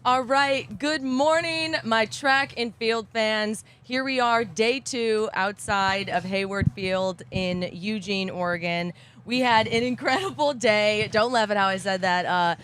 All right, good morning, my track and field fans. Here we are, day 2 outside of Hayward Field in Eugene, Oregon. We had an incredible day. Don't laugh at how I said that.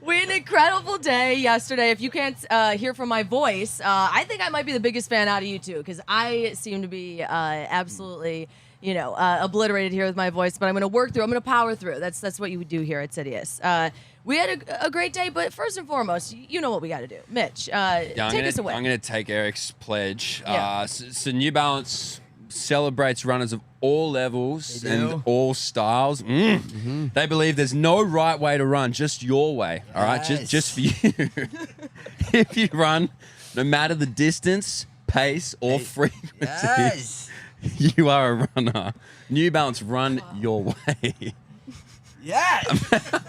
We had an incredible day yesterday. If you can't hear from my voice, I think I might be the biggest fan out of you two because I seem to be absolutely, obliterated here with my voice. But I'm going to work through. I'm going to power through. That's what you would do here at CITIUS. We had a great day, but first and foremost, you know what we got to do. Mitch, take us away. I'm going to take Eric's pledge. So New Balance celebrates runners of all levels and all styles. They believe there's no right way to run, just your way. All right, just for you. If you run, no matter the distance, pace, or frequency, you are a runner. New Balance, run your way. Yes.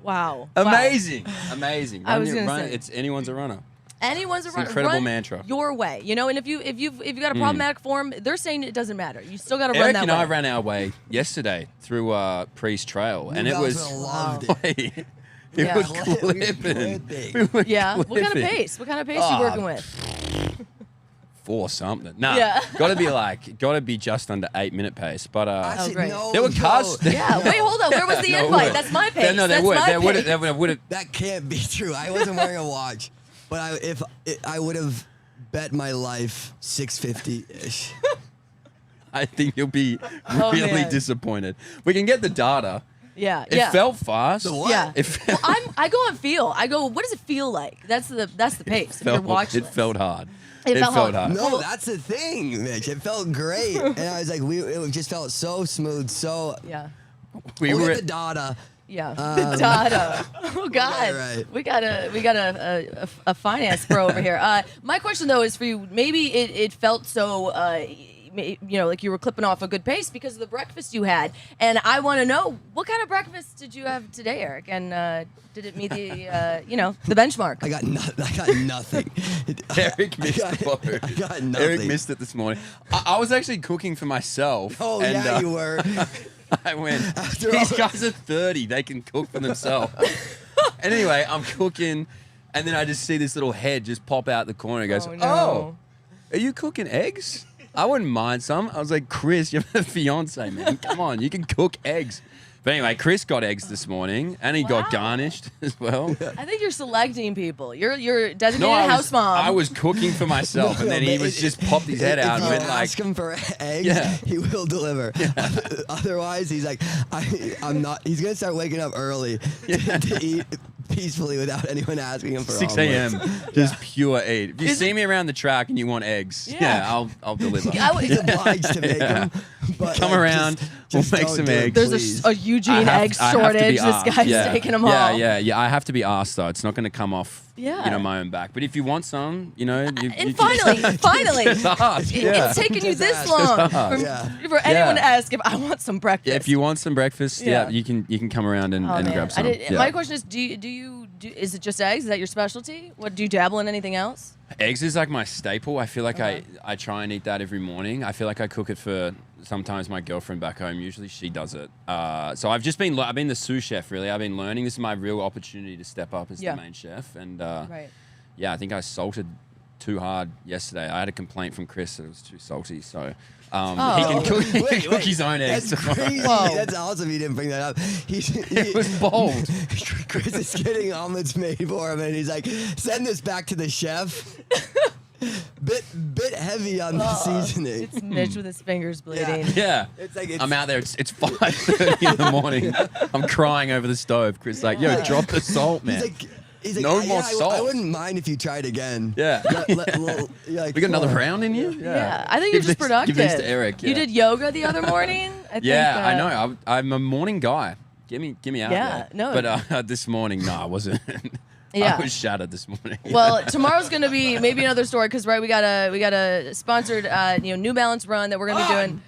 Wow. Amazing. Amazing. I was going to say. It's anyone's a runner. Anyone's a runner. Incredible run mantra. Your way, and if you've got a problematic form, they're saying it doesn't matter. You still got to run that way. Eric and I ran our way yesterday through Priest Trail, and it was loved it. We were clipping. What kind of pace? What kind of pace are you working with? 4 something. Nah. Gotta be just under 8-minute pace. But great. there were cars. Yeah. Wait, hold on. Where was the invite? That's my pace. No, they would. That can't be true. I wasn't wearing a watch, but I would have bet my life 650-ish. I think you'll be really disappointed. We can get the data. Yeah. It felt fast. The what? Yeah. Well, I go on feel. I go, what does it feel like? That's the pace. It felt hard. It felt hard. No, that's the thing, Mitch. It felt great, and I was like, it just felt so smooth. So We were at the data. Yeah, data. Oh God, right. we got a finance pro over here. My question though is for you. Maybe it felt so. Like you were clipping off a good pace because of the breakfast you had. And I want to know, what kind of breakfast did you have today, Eric? And did it meet the, the benchmark? I got nothing. Eric missed the boat. I got nothing. Eric missed it this morning. I was actually cooking for myself. Oh, and, you were. I went, these guys are 30. They can cook for themselves. And anyway, I'm cooking, and then I just see this little head just pop out the corner. It goes, Oh, no. are you cooking eggs? I wouldn't mind some. I was like, Chris, you're a fiance, man. Come on, you can cook eggs. But anyway, Chris got eggs this morning, and he got garnished as well. I think you're selecting people. You're designated house mom. I was cooking for myself, and then he was just popped his head out and went like, ask him for eggs, he will deliver. Otherwise, he's like, I'm not. He's gonna start waking up early to eat peacefully without anyone asking him for 6 a.m. Just pure eat. If you see me around the track and you want eggs, I'll deliver. He's obliged to make them. But come around, just we'll make some eggs. There's a Eugene egg shortage. This guy's taking them all. Yeah. I have to be asked though. It's not going to come off, my own back. But if you want some, and finally, it's taken you this long for anyone to ask if I want some breakfast. Yeah, if you want some breakfast, you can come around and grab some. My question is, is it just eggs? Is that your specialty? What do you dabble in anything else? Eggs is like my staple. I feel like I try and eat that every morning. I feel like I cook it for sometimes my girlfriend back home. Usually she does it. So I've been the sous chef really. I've been learning. This is my real opportunity to step up as the main chef. And I think I salted too hard yesterday. I had a complaint from Chris that it was too salty. So he can cook his own eggs. That's crazy. That's awesome. He didn't bring that up. It was bold. Chris is getting omelets made for him, and he's like, "Send this back to the chef." Bit heavy on the seasoning. It's Mitch with his fingers bleeding. Yeah. I'm out there. It's 5:30 in the morning. I'm crying over the stove. Chris is like, yo, drop the salt, man. He's like, no more salt. I wouldn't mind if you tried again. Yeah. We got another round in you? Yeah. I think you're just productive. Give this to Eric. You did yoga the other morning? I know. I'm a morning guy. Get me out there. No. But this morning, no, I wasn't. Yeah. I was shattered this morning. Well, tomorrow's going to be maybe another story because we got a sponsored New Balance run that we're going to be doing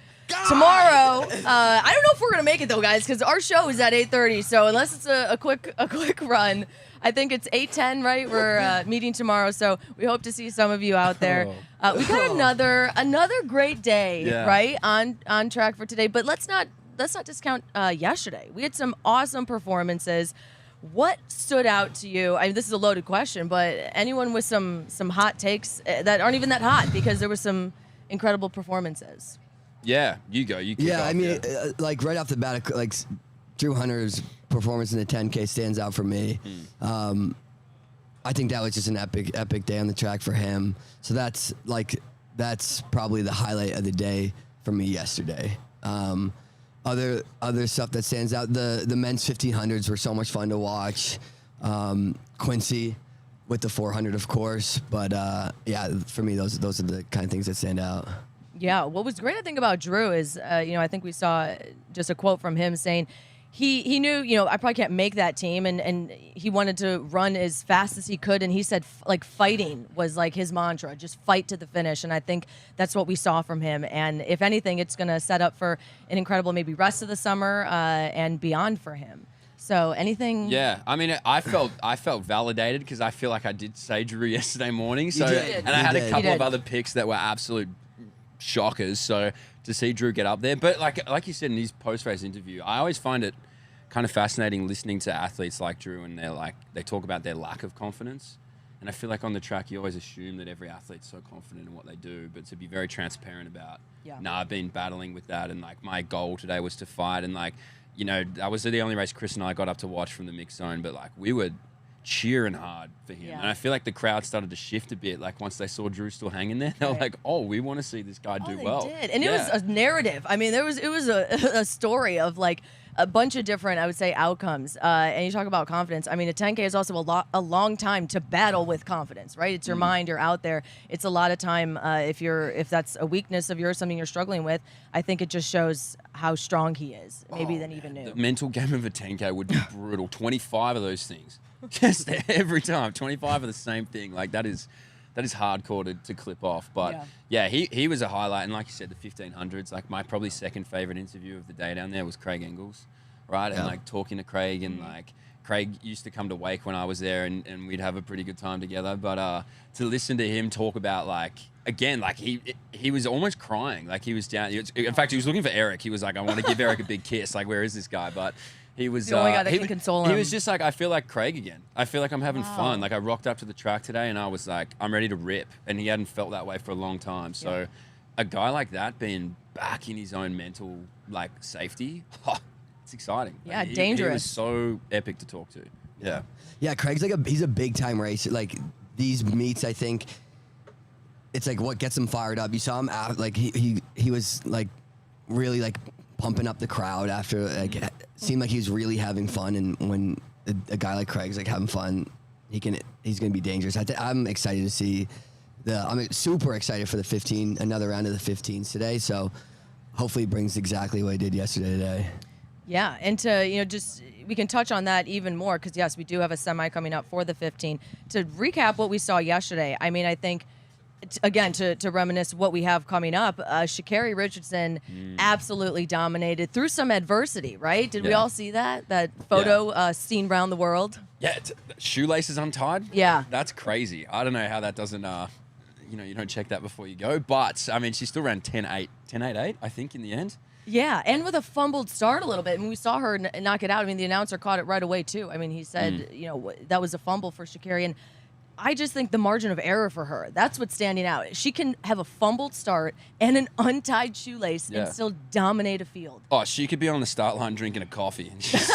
tomorrow. I don't know if we're going to make it though, guys, because our show is at 8:30. So unless it's a quick run, I think it's 8:10, right? We're meeting tomorrow, so we hope to see some of you out there. We got another great day, right, on track for today. But let's not discount yesterday. We had some awesome performances. What stood out to you? I mean, this is a loaded question, but anyone with some hot takes that aren't even that hot, because there were some incredible performances. Yeah, you go. You kick off, I mean, like right off the bat, like Drew Hunter's performance in the 10K stands out for me. I think that was just an epic day on the track for him. So that's probably the highlight of the day for me yesterday. Other stuff that stands out, the men's 1500s were so much fun to watch. Quincy with the 400, of course, but yeah, for me those are the kind of things that stand out. Yeah, what was great I think about Drew is I think we saw just a quote from him saying he knew, I probably can't make that team, and he wanted to run as fast as he could, and he said like fighting was like his mantra, just fight to the finish, and I think that's what we saw from him. And if anything, it's going to set up for an incredible maybe rest of the summer and beyond for him. So anything? Yeah, I mean, I felt validated because I feel like I did say Drew yesterday morning. So and I had a couple of other picks that were absolute shockers. So to see Drew get up there, but like you said in his post-race interview, I always find it kind of fascinating listening to athletes like Drew, and they talk about their lack of confidence. And I feel like on the track, you always assume that every athlete's so confident in what they do, but to be very transparent about, I've been battling with that, and like my goal today was to fight, and like, that was the only race Chris and I got up to watch from the mixed zone, but like we were cheering hard for him. And I feel like the crowd started to shift a bit. Like once they saw Drew still hanging there, they were like, oh, we want to see this guy do well. Did. And it was a narrative. I mean, it was a story of like a bunch of different, I would say, outcomes. And you talk about confidence. I mean, a 10K is also a long time to battle with confidence, right? It's your mind, you're out there. It's a lot of time. If that's a weakness of yours, something you're struggling with, I think it just shows how strong he is, maybe than even knew. The mental game of a 10K would be brutal. 25 of those things. Just every time, 25 of the same thing. Like that is hardcore to clip off. But yeah, he was a highlight. And like you said, the 1500s, like my probably second favorite interview of the day down there was Craig Engels, right? And like talking to Craig, and like Craig used to come to Wake when I was there, and we'd have a pretty good time together. But to listen to him talk about like, again, like he was almost crying. Like he was down. In fact, he was looking for Eric. He was like, I want to give Eric a big kiss. Like, where is this guy? But he was the only guy that can console him. He was just like, I feel like Craig again. I feel like I'm having fun. Like I rocked up to the track today and I was like, I'm ready to rip. And he hadn't felt that way for a long time. So a guy like that being back in his own mental like safety, it's exciting. Yeah, like, dangerous. He was so epic to talk to. Yeah, Craig's he's a big time racer. Like these meets, I think it's like what gets him fired up. You saw him out, like he was like really like pumping up the crowd after, like seemed like he was really having fun. And when a guy like Craig's like having fun, he's gonna be dangerous. I'm excited to see I'm super excited for the another round of the 15s today. So hopefully it brings exactly what he did yesterday today. Yeah, and to we can touch on that even more, because yes, we do have a semi coming up for the 15. To recap what we saw yesterday, I mean, I think again, to reminisce what we have coming up, Sha'Carri Richardson absolutely dominated through some adversity, right? Did we all see that photo seen around the world? Yeah, shoelaces untied. Yeah, that's crazy. I don't know how that doesn't. You don't check that before you go. But I mean, she still ran 10.88, I think, in the end. Yeah, and with a fumbled start a little bit. I mean, we saw her knock it out. I mean, the announcer caught it right away too. I mean, he said, that was a fumble for Sha'Carri, and I just think the margin of error for her, that's what's standing out. She can have a fumbled start and an untied shoelace and still dominate a field. Oh, she could be on the start line drinking a coffee. And she's,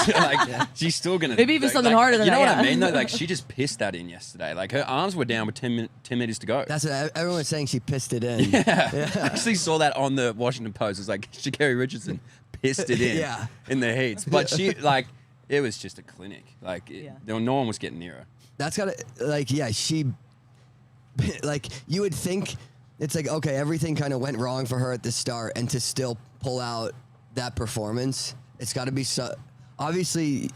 she's still going to... Maybe even something harder than that. You know what I mean, though? Like, she just pissed that in yesterday. Like, her arms were down with 10 minutes to go. That's what everyone's saying, she pissed it in. Yeah. I actually saw that on the Washington Post. It was like, Sha'Carri Richardson pissed it in in the heats. But she, it was just a clinic. Like, no one was getting near her. That's gotta, she, you would think it's like, okay, everything kind of went wrong for her at the start, and to still pull out that performance, it's got to be so, obviously,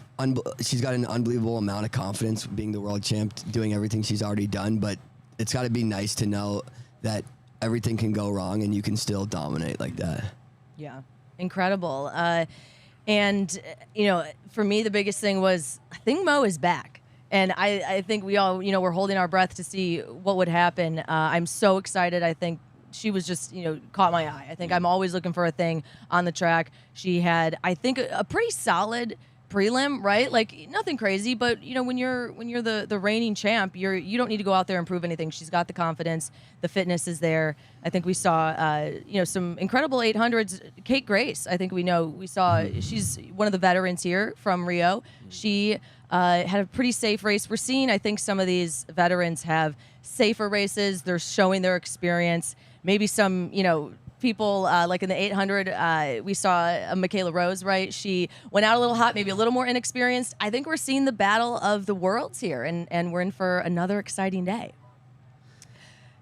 she's got an unbelievable amount of confidence being the world champ, doing everything she's already done, but it's got to be nice to know that everything can go wrong and you can still dominate like that. Yeah, incredible. And, for me, the biggest thing was, I think Mo is back. And I think we all, we're holding our breath to see what would happen. I'm so excited. I think she was just, caught my eye. I think I'm always looking for a thing on the track. She had, I think, a pretty solid prelim, right? Like nothing crazy, but you know, when you're the reigning champ, you don't need to go out there and prove anything. She's got the confidence, the fitness is there. I think we saw some incredible 800s. Kate Grace, I think we saw she's one of the veterans here from Rio. She had a pretty safe race. We're seeing, I think, some of these veterans have safer races. They're showing their experience. Maybe some, people like in the 800, we saw Michaela Rose, right? She went out a little hot, maybe a little more inexperienced. I think we're seeing the battle of the worlds here, and we're in for another exciting day.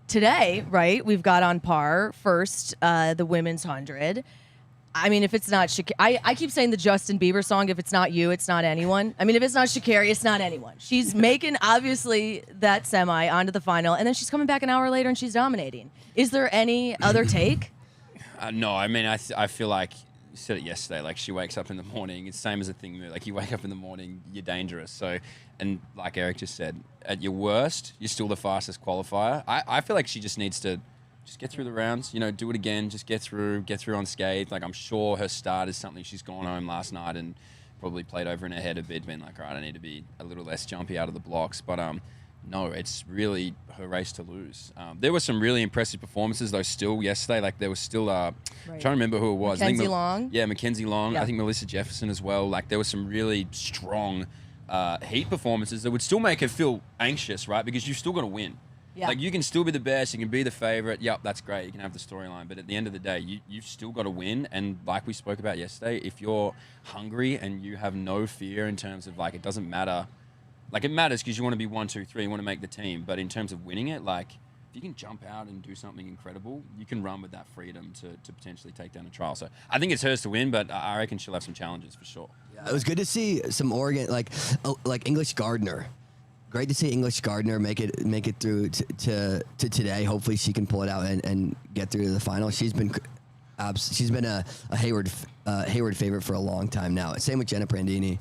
Today, right, we've got on par first the women's 100. I mean, if it's not Sha'Carri, I keep saying the Justin Bieber song, if it's not you, it's not anyone. I mean, if it's not Sha'Carri, it's not anyone. She's making, obviously, that semi onto the final, and then she's coming back an hour later and she's dominating. Is there any other take? No, I mean, I feel like, you said it yesterday, like she wakes up in the morning, it's the same as a thing, like you wake up in the morning, you're dangerous. So, and like Eric just said, at your worst, you're still the fastest qualifier. I feel like she just needs to just get through the rounds, do it again, just get through unscathed. Like I'm sure her start is something she's gone home last night and probably played over in her head a bit, been like, all right, I need to be a little less jumpy out of the blocks. But no, it's really her race to lose. There were some really impressive performances though still yesterday. Like there was still, I'm trying to remember who it was. Mackenzie Long. Yeah, Mackenzie Long. Yeah. I think Melissa Jefferson as well. Like there was some really strong heat performances that would still make her feel anxious, right? Because you've still got to win. Yeah. Like you can still be the best, you can be the favorite. Yep, that's great. You can have the storyline, but at the end of the day, you've still got to win. And like we spoke about yesterday, if you're hungry and you have no fear in terms of like it doesn't matter, like it matters because you want to be 1, 2, 3, you want to make the team. But in terms of winning it, like if you can jump out and do something incredible, you can run with that freedom to potentially take down a trial. So I think it's hers to win, but I reckon she'll have some challenges for sure. Yeah, it was good to see some Oregon, like English Gardner. Great to see English Gardner make it through to today. Hopefully she can pull it out and get through to the final. She's been a Hayward favorite for a long time now. Same with Jenna Prandini.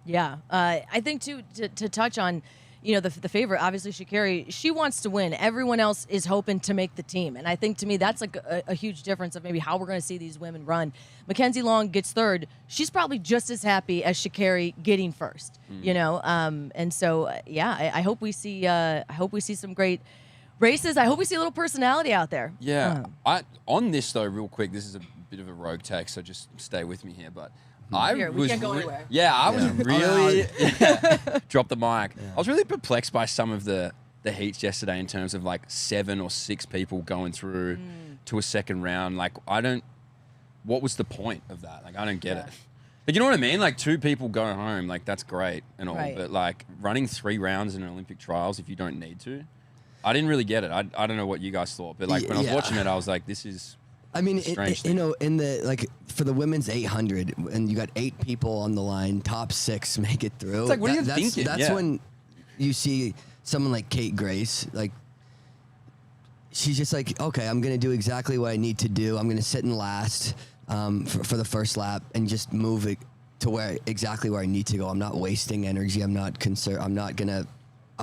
Yeah, I think too to touch on, the favorite, obviously Sha'Carri, she wants to win. Everyone else is hoping to make the team, and I think to me that's like a huge difference of maybe how we're going to see these women run. Mackenzie Long gets third. She's probably just as happy as Sha'Carri getting first. And so I hope we see some great races. I hope we see a little personality out there. Yeah, on this though, real quick, this is a bit of a rogue take, so just stay with me here, but. We can't go anywhere. Yeah, I was really drop the mic. Yeah. I was really perplexed by some of the heats yesterday in terms of like 7 or 6 people going through to a second round. Like what was the point of that? Like I don't get it. But you know what I mean? Like 2 people go home, like that's great and all, but like running 3 rounds in an Olympic trials if you don't need to, I didn't really get it. I don't know what you guys thought, but like when I was watching it, I was like, this is. I mean, in the like for the women's 800, and you got 8 people on the line, top 6 make it through. It's like, what are you thinking? That's when you see someone like Kate Grace, like she's just like, okay, I'm gonna do exactly what I need to do. I'm gonna sit in last for the first lap and just move it to exactly where I need to go. I'm not wasting energy. I'm not concerned. I'm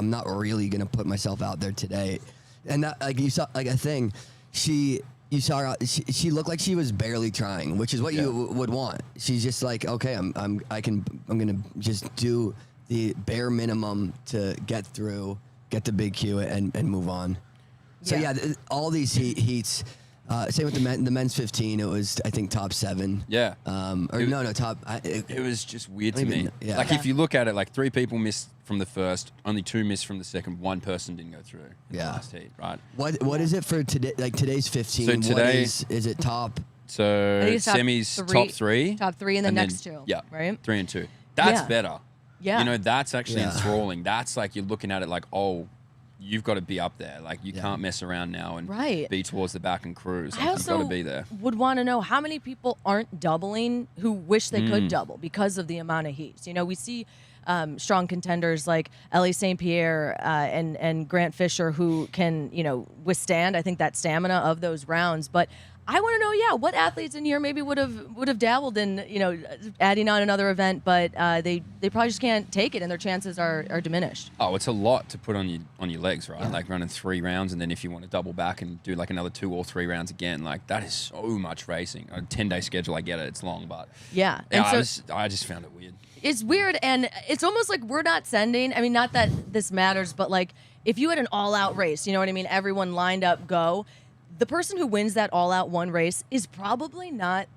not really gonna put myself out there today. And that, like you saw, like a thing, You saw her. She looked like she was barely trying, which is what you would want. She's just like, okay, I'm gonna just do the bare minimum to get through, get the big Q, and move on. So all these heats. Same with the men's 15. It was, I think, top 7. Yeah. Top. It was just weird to me. Yeah. Like if you look at it, like 3 people missed from the first, only 2 missed from the second. 1 person didn't go through in the last heat, right? What is it for today? Like today's 15. So today is it top? So semis top 3. Top 3 and the next 2. Yeah. Right. 3 and 2. That's better. Yeah. That's actually enthralling. That's like you're looking at it like, oh, you've got to be up there. Like you can't mess around now and be towards the back and cruise. Like, you've got to be there. Would want to know how many people aren't doubling who wish they could double because of the amount of heats. We see strong contenders like Ellie St. Pierre and Grant Fisher who can withstand, I think, that stamina of those rounds. But I want to know, what athletes in here maybe would have dabbled in, adding on another event, but they probably just can't take it, and their chances are diminished. Oh, it's a lot to put on your legs, right? Like running 3 rounds, and then if you want to double back and do like another 2 or 3 rounds again, like that is so much racing. A 10-day schedule, I get it, it's long, but yeah, and I just found it weird. It's weird, and it's almost like we're not sending. I mean, not that this matters, but like if you had an all-out race, you know what I mean? Everyone lined up, go. The person who wins that all-out one race is probably not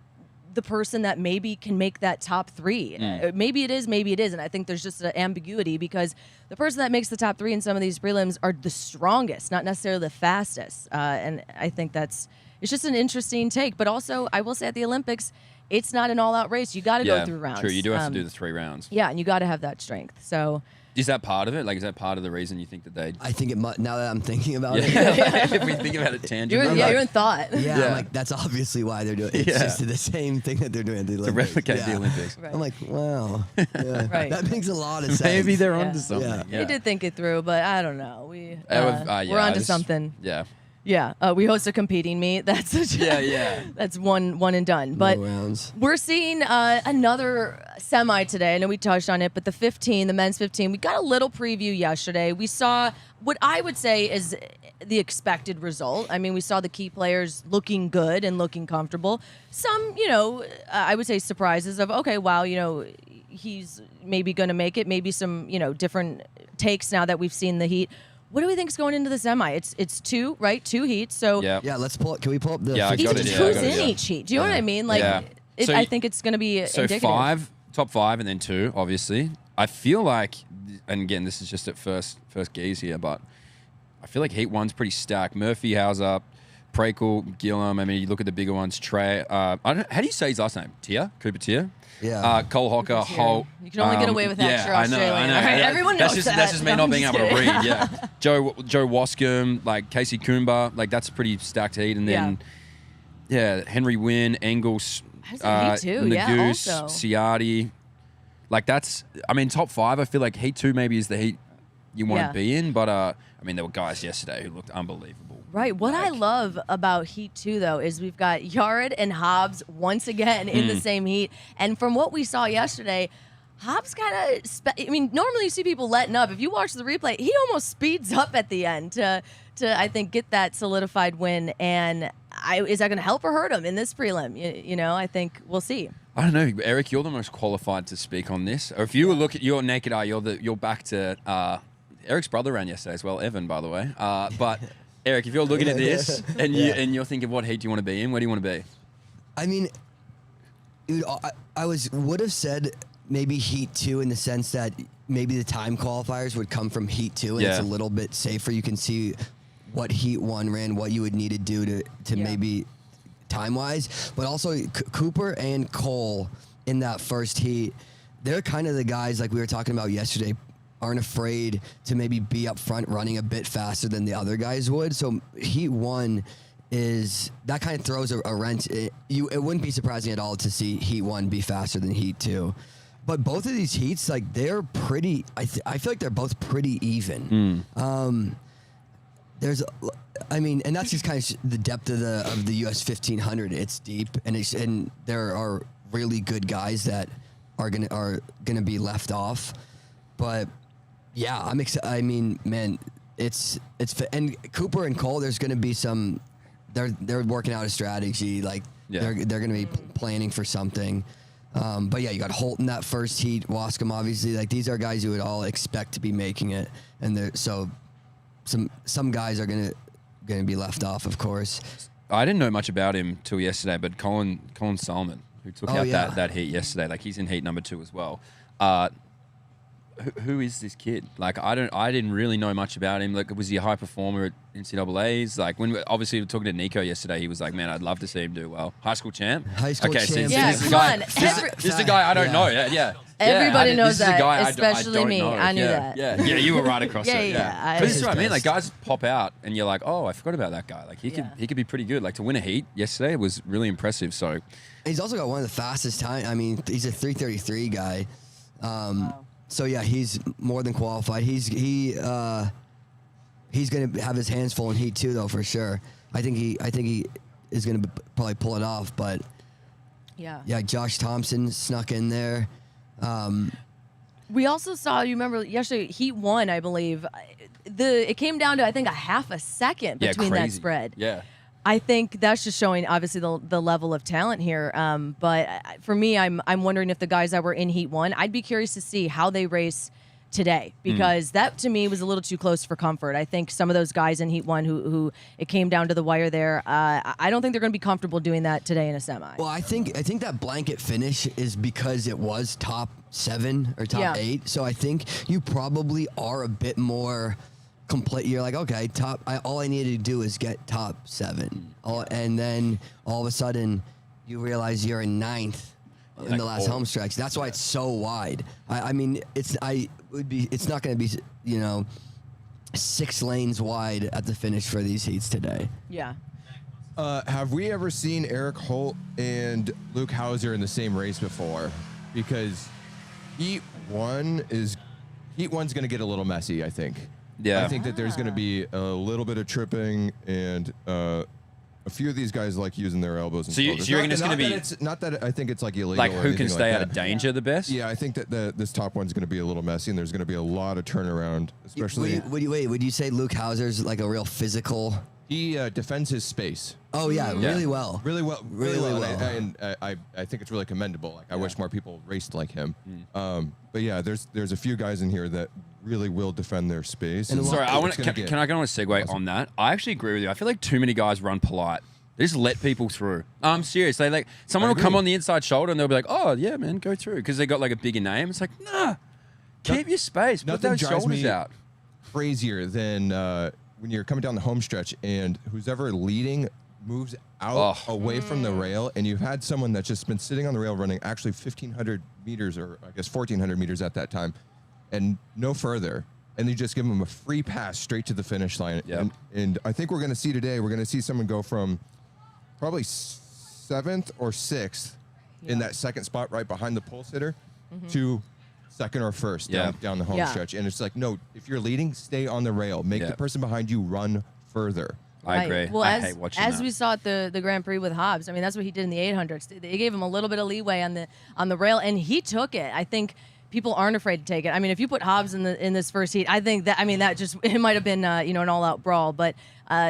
the person that maybe can make that top 3. Maybe it is, maybe it isn't. I think there's just an ambiguity because the person that makes the top 3 in some of these prelims are the strongest, not necessarily the fastest. And I think it's just an interesting take. But also, I will say at the Olympics, it's not an all-out race. You got to go through rounds. True, you do have to do the 3 rounds. Yeah, and you got to have that strength. So. Is that part of it? Like, is that part of the reason you think that they? I think it might. Now that I'm thinking about it, if we think about it tangibly, you're in thought. Yeah, I'm like that's obviously why they're doing it. It's just the same thing that they're doing at the Olympics. To replicate the Olympics. Right. I'm like, wow, right. That makes a lot of sense. Maybe they're onto something. Yeah. They did think it through, but I don't know. We're onto something. Yeah. Yeah, we host a competing meet. That's that's one and done. But rounds. We're seeing another semi today. I know we touched on it, but the men's 15, we got a little preview yesterday. We saw what I would say is the expected result. I mean, we saw the key players looking good and looking comfortable. Some, I would say surprises of, okay, wow, he's maybe going to make it. Maybe some, different takes now that we've seen the heat. What do we think is going into the semi? It's 2, right? 2 heats. So yeah, let's pull. Can we pull up the? Yeah, I got it. Who's in each heat? Do you know what I mean? Like, I think it's going to be indicative. Top 5, and then 2, obviously. I feel like, and again, this is just at first gaze here, but I feel like heat 1's pretty stacked. Murphy, Hauser, Prekel, Gillum. I mean, you look at the bigger ones. Trey. How do you say his last name? Cooper Tier. Yeah. Cole Hocker, Holt. You can only get away with that. I know. All right, everyone knows that. That's just me not being able to read. Yeah. Joe Wascombe, like Casey Coomba, like that's a pretty stacked heat, and then Henry Wynn, Engels, Nagoose, Ciardi. Like that's. I mean, top 5. I feel like heat 2 maybe is the heat you want to be in, but I mean, there were guys yesterday who looked unbelievable. Right. What I love about Heat 2, though, is we've got Yared and Hobbs once again in the same heat. And from what we saw yesterday, Hobbs kind of, normally you see people letting up. If you watch the replay, he almost speeds up at the end to I think, get that solidified win. And is that going to help or hurt him in this prelim? I think we'll see. I don't know, Eric, you're the most qualified to speak on this. Or if you look at your naked eye, you're back to Eric's brother ran yesterday as well, Evan, by the way. But Eric, if you're looking at this and you're thinking, what heat do you want to be in? Where do you want to be? I mean, dude, I would have said maybe heat 2 in the sense that maybe the time qualifiers would come from heat 2 and it's a little bit safer. You can see what heat 1 ran, what you would need to do to maybe time-wise. But also Cooper and Cole in that first heat, they're kind of the guys like we were talking about yesterday, aren't afraid to maybe be up front running a bit faster than the other guys would. So heat 1 is that kind of throws a wrench. It wouldn't be surprising at all to see heat 1 be faster than heat 2. But both of these heats, like they're pretty. I feel like they're both pretty even. And that's just kind of the depth of the US 1500. It's deep, and there are really good guys that are gonna be left off. But yeah, I'm excited. I mean, man, it's and Cooper and Cole. There's gonna be some. They're working out a strategy. Like they're gonna be planning for something. But yeah, you got Holt in that first heat, Wascombe obviously. Like these are guys you would all expect to be making it, and so some guys are gonna be left off, of course. I didn't know much about him till yesterday, but Colin Salmon, who took out that heat yesterday, like he's in heat number 2 as well. Who is this kid? Like I didn't really know much about him. Like was he a high performer at NCAAs? Like when obviously we were talking to Nico yesterday, he was like, man, I'd love to see him do well. High school champ. Champ. So this is the guy I don't know. Yeah. Everybody knows this is a guy that, especially me. Know. I knew that. Yeah, you were right across it. Yeah. But this is what I mean. Like guys pop out, and you're like, oh, I forgot about that guy. Like he could be pretty good. Like to win a heat yesterday was really impressive. So he's also got one of the fastest time. I mean, he's a 3:33 guy. Wow. So yeah, he's more than qualified. He's gonna have his hands full in heat 2 though, for sure. I think is going to probably pull it off. But Yeah. yeah, Josh Thompson snuck in there. We also saw, you remember yesterday, Heat 1, I believe. It came down to, I think, a half a second between that spread. Yeah. I think that's just showing, obviously, the level of talent here. But for me, I'm wondering if the guys that were in Heat 1, I'd be curious to see how they race today, because that to me was a little too close for comfort. I think some of those guys in Heat 1 who it came down to the wire there, I don't think they're going to be comfortable doing that today in a semi. Well, I think that blanket finish is because it was top 7 or top 8. So I think you probably are a bit more complete. You're like, okay, all I needed to do is get top 7. And then all of a sudden you realize you're in 9th in the last home stretch. That's why it's so wide. I mean, it's not going to be, 6 lanes wide at the finish for these heats today. Yeah. Have we ever seen Eric Holt and Luke Hauser in the same race before? Because Heat 1's going to get a little messy, I think. Yeah. I think that there's going to be a little bit of tripping, and a few of these guys like using their elbows and shoulders. So you reckon it's going to be... Not that I think it's like illegal Like, or who can stay like out of danger the best? Yeah, I think that this top one's going to be a little messy, and there's going to be a lot of turnaround, especially... Would you say Luke Hauser's like a real physical... He defends his space. Oh, yeah, really well. Really well. Really well. And I think it's really commendable. Like, I wish more people raced like him. But yeah, there's a few guys in here that really will defend their space. And Sorry, can I go on a segue on that? I actually agree with you. I feel like too many guys run polite. They just let people through. I'm serious. They like someone will come on the inside shoulder and they'll be like, "Oh yeah, man, go through," because they got like a bigger name. It's like, nah, keep your space. Put those shoulders out. Crazier than when you're coming down the home stretch and who's ever leading moves out away from the rail, and you've had someone that's just been sitting on the rail running actually 1,500 meters, or I guess 1,400 meters at that time, and no further. And you just give them a free pass straight to the finish line. Yep. And I think we're going to see someone go from probably 7th or 6th in that second spot right behind the pulse hitter to 2nd or 1st down the home stretch. And it's like, no, if you're leading, stay on the rail. Make the person behind you run further. I agree. Well, I hate watching that. we saw at the Grand Prix with Hobbs, I mean, that's what he did in the 800s. They gave him a little bit of leeway on the rail, and he took it. I think people aren't afraid to take it. I mean, if you put Hobbs in this first heat, I think that it might have been an all-out brawl, but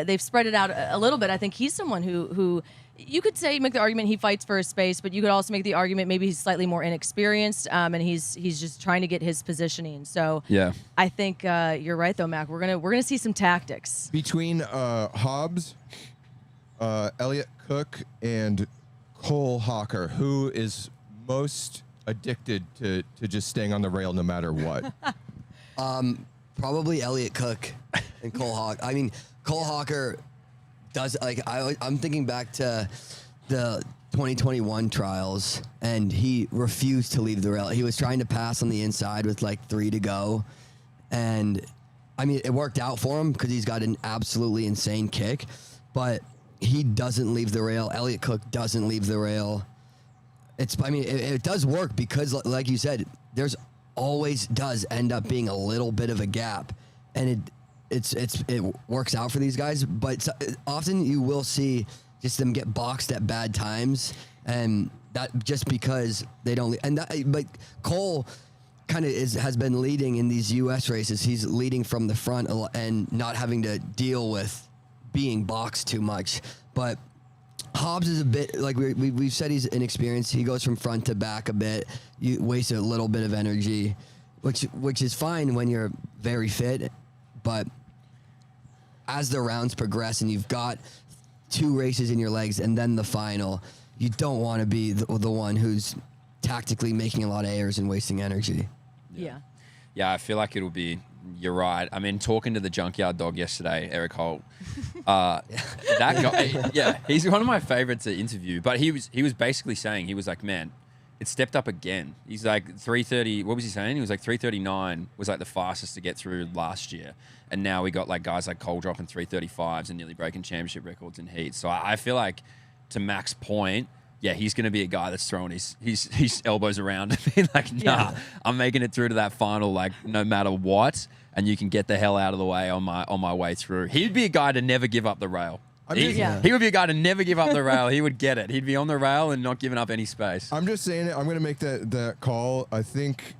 they've spread it out a little bit. I think he's someone who you could make the argument he fights for his space, but you could also make the argument maybe he's slightly more inexperienced, and he's just trying to get his positioning. So yeah, I think you're right though, Mac. We're gonna see some tactics between Hobbs, Elliott Cook, and Cole Hawker. Who is most addicted to just staying on the rail no matter what? Probably Elliott Cook and Cole Hawker. I mean, Cole Hawker does, like, I'm thinking back to the 2021 trials, and he refused to leave the rail. He was trying to pass on the inside with like 3 to go, and I mean, it worked out for him because he's got an absolutely insane kick, but he doesn't leave the rail. Elliott Cook doesn't leave the rail. It does work because, like you said, there's always does end up being a little bit of a gap, and it works out for these guys. But often you will see just them get boxed at bad times, and that just because they don't. But Cole kind of has been leading in these U.S. races. He's leading from the front and not having to deal with being boxed too much, but Hobbs is a bit like we've said he's inexperienced. He goes from front to back a bit. You waste a little bit of energy, which is fine when you're very fit. But as the rounds progress and you've got 2 races in your legs and then the final, you don't want to be the one who's tactically making a lot of errors and wasting energy. Yeah. Yeah, I feel like it'll be. You're right. I mean, talking to the junkyard dog yesterday, Eric Holt, that guy, he's one of my favorites to interview. But he was basically saying, he was like, man, it stepped up again. He's like 3:30. What was he saying? He was like 3:39 was like the fastest to get through last year, and now we got like guys like Cole dropping 3:35s and nearly breaking championship records in heats. So I feel like, to Mac's point, yeah, he's going to be a guy that's throwing his elbows around and being like, nah, I'm making it through to that final, like, no matter what, and you can get the hell out of the way on my way through. He'd be a guy to never give up the rail. He would be a guy to never give up the rail. He would get it. He'd be on the rail and not giving up any space. I'm just saying it. I'm going to make that call. I think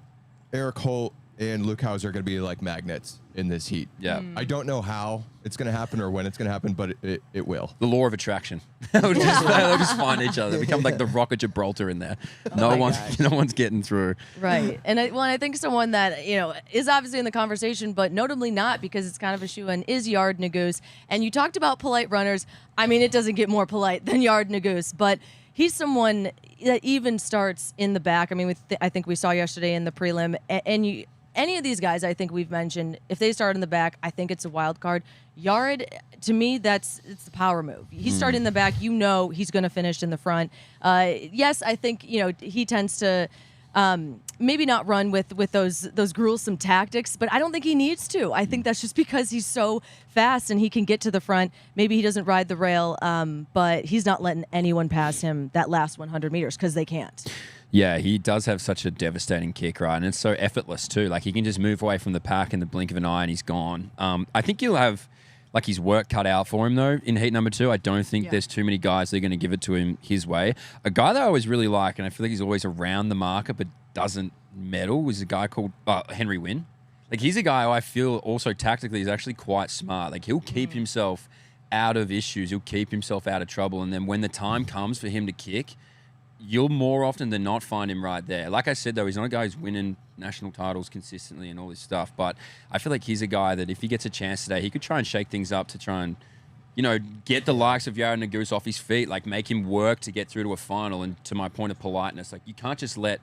Eric Holt and Luke Hauser are going to be like magnets in this heat. Yeah. I don't know how it's going to happen or when it's going to happen, but it will. The law of attraction. they'll just find each other. Become like the Rock of Gibraltar in there. No one's getting through. Right. And I think someone that, is obviously in the conversation, but notably not because it's kind of a shoe-in, is Yard Nuguse. And you talked about polite runners. I mean, it doesn't get more polite than Yard Nuguse, but he's someone that even starts in the back. I mean, I think we saw yesterday in the prelim, and any of these guys I think we've mentioned, if they start in the back, I think it's a wild card. Yard, to me, it's the power move. He started in the back, he's going to finish in the front. Yes, I think he tends to maybe not run with those gruesome tactics, but I don't think he needs to. I think that's just because he's so fast and he can get to the front. Maybe he doesn't ride the rail, but he's not letting anyone pass him that last 100 meters because they can't. Yeah, he does have such a devastating kick, right? And it's so effortless too. Like he can just move away from the pack in the blink of an eye and he's gone. I think he'll have like his work cut out for him though in heat number 2. I don't think there's too many guys that are going to give it to him his way. A guy that I always really like, and I feel like he's always around the marker but doesn't medal, is a guy called Henry Wynn. Like he's a guy who I feel also tactically is actually quite smart. Like he'll keep himself out of issues. He'll keep himself out of trouble. And then when the time comes for him to kick, you'll more often than not find him right there. Like I said, though, he's not a guy who's winning national titles consistently and all this stuff, but I feel like he's a guy that if he gets a chance today, he could try and shake things up to try and, get the likes of Yard Nuguse off his feet, like make him work to get through to a final. And to my point of politeness, like you can't just let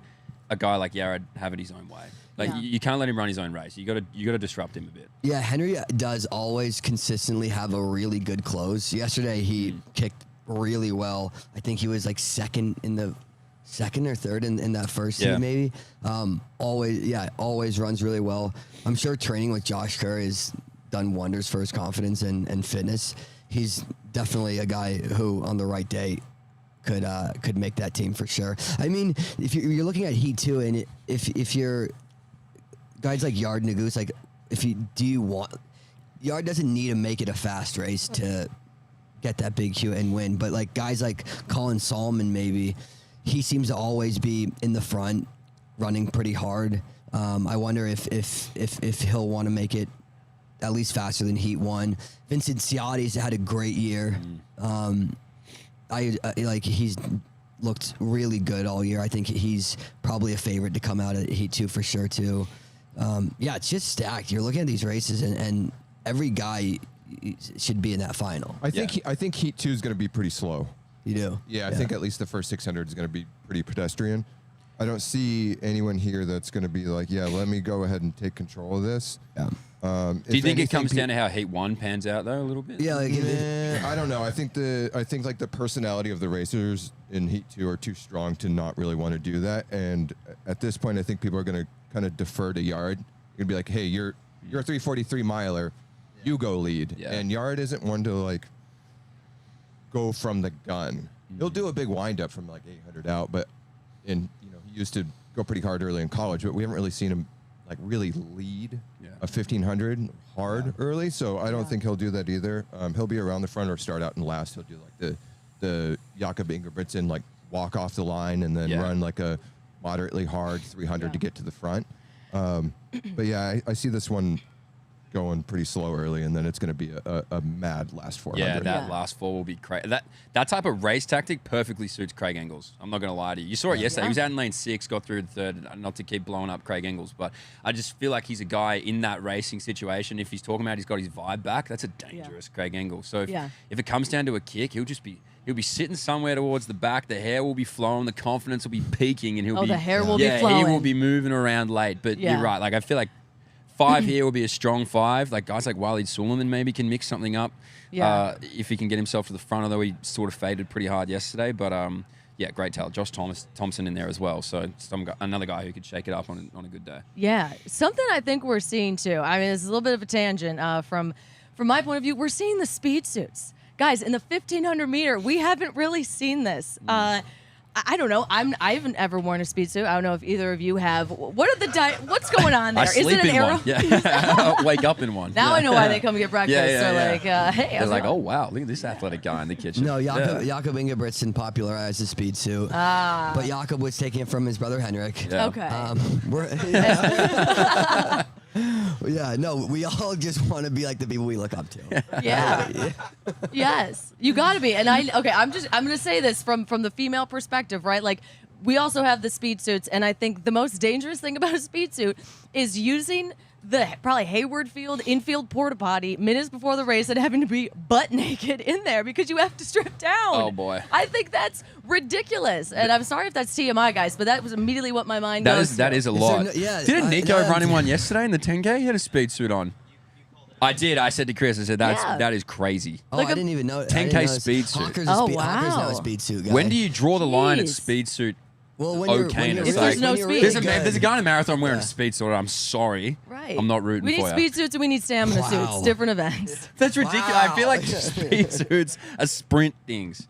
a guy like Yared have it his own way. Like you can't let him run his own race. You got to disrupt him a bit. Yeah, Henry does always consistently have a really good close. Yesterday he kicked really well. I think he was like second or third in that first heat maybe. Always runs really well. I'm sure training with Josh Kerr has done wonders for his confidence and fitness. He's definitely a guy who on the right day could make that team for sure. I mean, if you're looking at heat 2 and if you're guys like Yard Nuguse, like Yard doesn't need to make it a fast race to get that big hue and win, but like guys like Colin Solomon, maybe he seems to always be in the front running pretty hard. I wonder if he'll want to make it at least faster than heat 1. Vincent Ciotti's had a great year. He's looked really good all year. I think he's probably a favorite to come out at heat 2 for sure too. It's just stacked. You're looking at these races and every guy should be in that final. I think heat 2 is going to be pretty slow. You do? Yeah, I think at least the first 600 is going to be pretty pedestrian. I don't see anyone here that's going to be like, let me go ahead and take control of this. Yeah. Do you think it comes down to how heat 1 pans out though a little bit? Yeah, I don't know. I think like the personality of the racers in heat 2 are too strong to not really want to do that. And at this point, I think people are going to kind of defer to Yard. You're going to be like, hey, you're a 343 miler. You go lead. Yeah. And Yard isn't one to like go from the gun. He'll do a big windup from like 800 out, but he used to go pretty hard early in college, but we haven't really seen him like really lead a 1500 hard early. So I don't think he'll do that either. He'll be around the front or start out in last. He'll do like the Jakob Ingebrigtsen, like walk off the line and then run like a moderately hard 300 to get to the front. But I see this one going pretty slow early, and then it's going to be a mad last 400. Yeah, that last 4 will be crazy. That type of race tactic perfectly suits Craig Engels. I'm not going to lie to you. You saw it yesterday. He was out in lane 6, got through the third. Not to keep blowing up Craig Engels, but I just feel like he's a guy in that racing situation. If he's talking about he's got his vibe back, that's a dangerous Craig Engels. So if it comes down to a kick, he'll be sitting somewhere towards the back. The hair will be flowing. The confidence will be peaking, and the hair will be flowing. He will be moving around late. But you're right. Like I feel like 5 here will be a strong 5. Like guys like Walid Suleiman maybe can mix something up if he can get himself to the front, although he sort of faded pretty hard yesterday. But great talent. Josh Thompson in there as well. So another guy who could shake it up on a good day. Yeah, something I think we're seeing too. I mean, it's a little bit of a tangent from my point of view. We're seeing the speed suits. Guys, in the 1500 meter, we haven't really seen this. I don't know. I haven't ever worn a speed suit. I don't know if either of you have. What are the what's going on there? I sleep it an in arrow? one. Yeah. Wake up in one. Now I know why they come get breakfast. They're like, hey, they're like, oh wow, look at this athletic guy in the kitchen. No, Jakob Ingebrigtsen popularized the speed suit. But Jakob was taking it from his brother Henrik. Yeah. Okay. Yeah, no, we all just want to be like the people we look up to. Yeah. Yes, you got to be. And I'm going to say this from the female perspective, right? Like, we also have the speed suits, and I think the most dangerous thing about a speed suit is using the probably Hayward Field infield porta potty minutes before the race and having to be butt naked in there because you have to strip down. Oh boy, I think that's ridiculous, and I'm sorry if that's TMI, guys, but that was immediately what my mind goes to. That is a lot. Didn't Nico run in one yesterday in the 10K? He had a speed suit on. I did. I said to Chris, I said that is crazy. Oh, I didn't even know. 10K speed suit. Hawker's wow. Hawker's now a speed suit guy. When do you draw the line at speed suit? Well, when okay, you're if there's no speed. If there's a guy in a marathon wearing a speed suit, I'm sorry. Right. I'm not rooting for you. We need speed suits and we need stamina suits. Different events. That's ridiculous. I feel like speed suits are sprint things.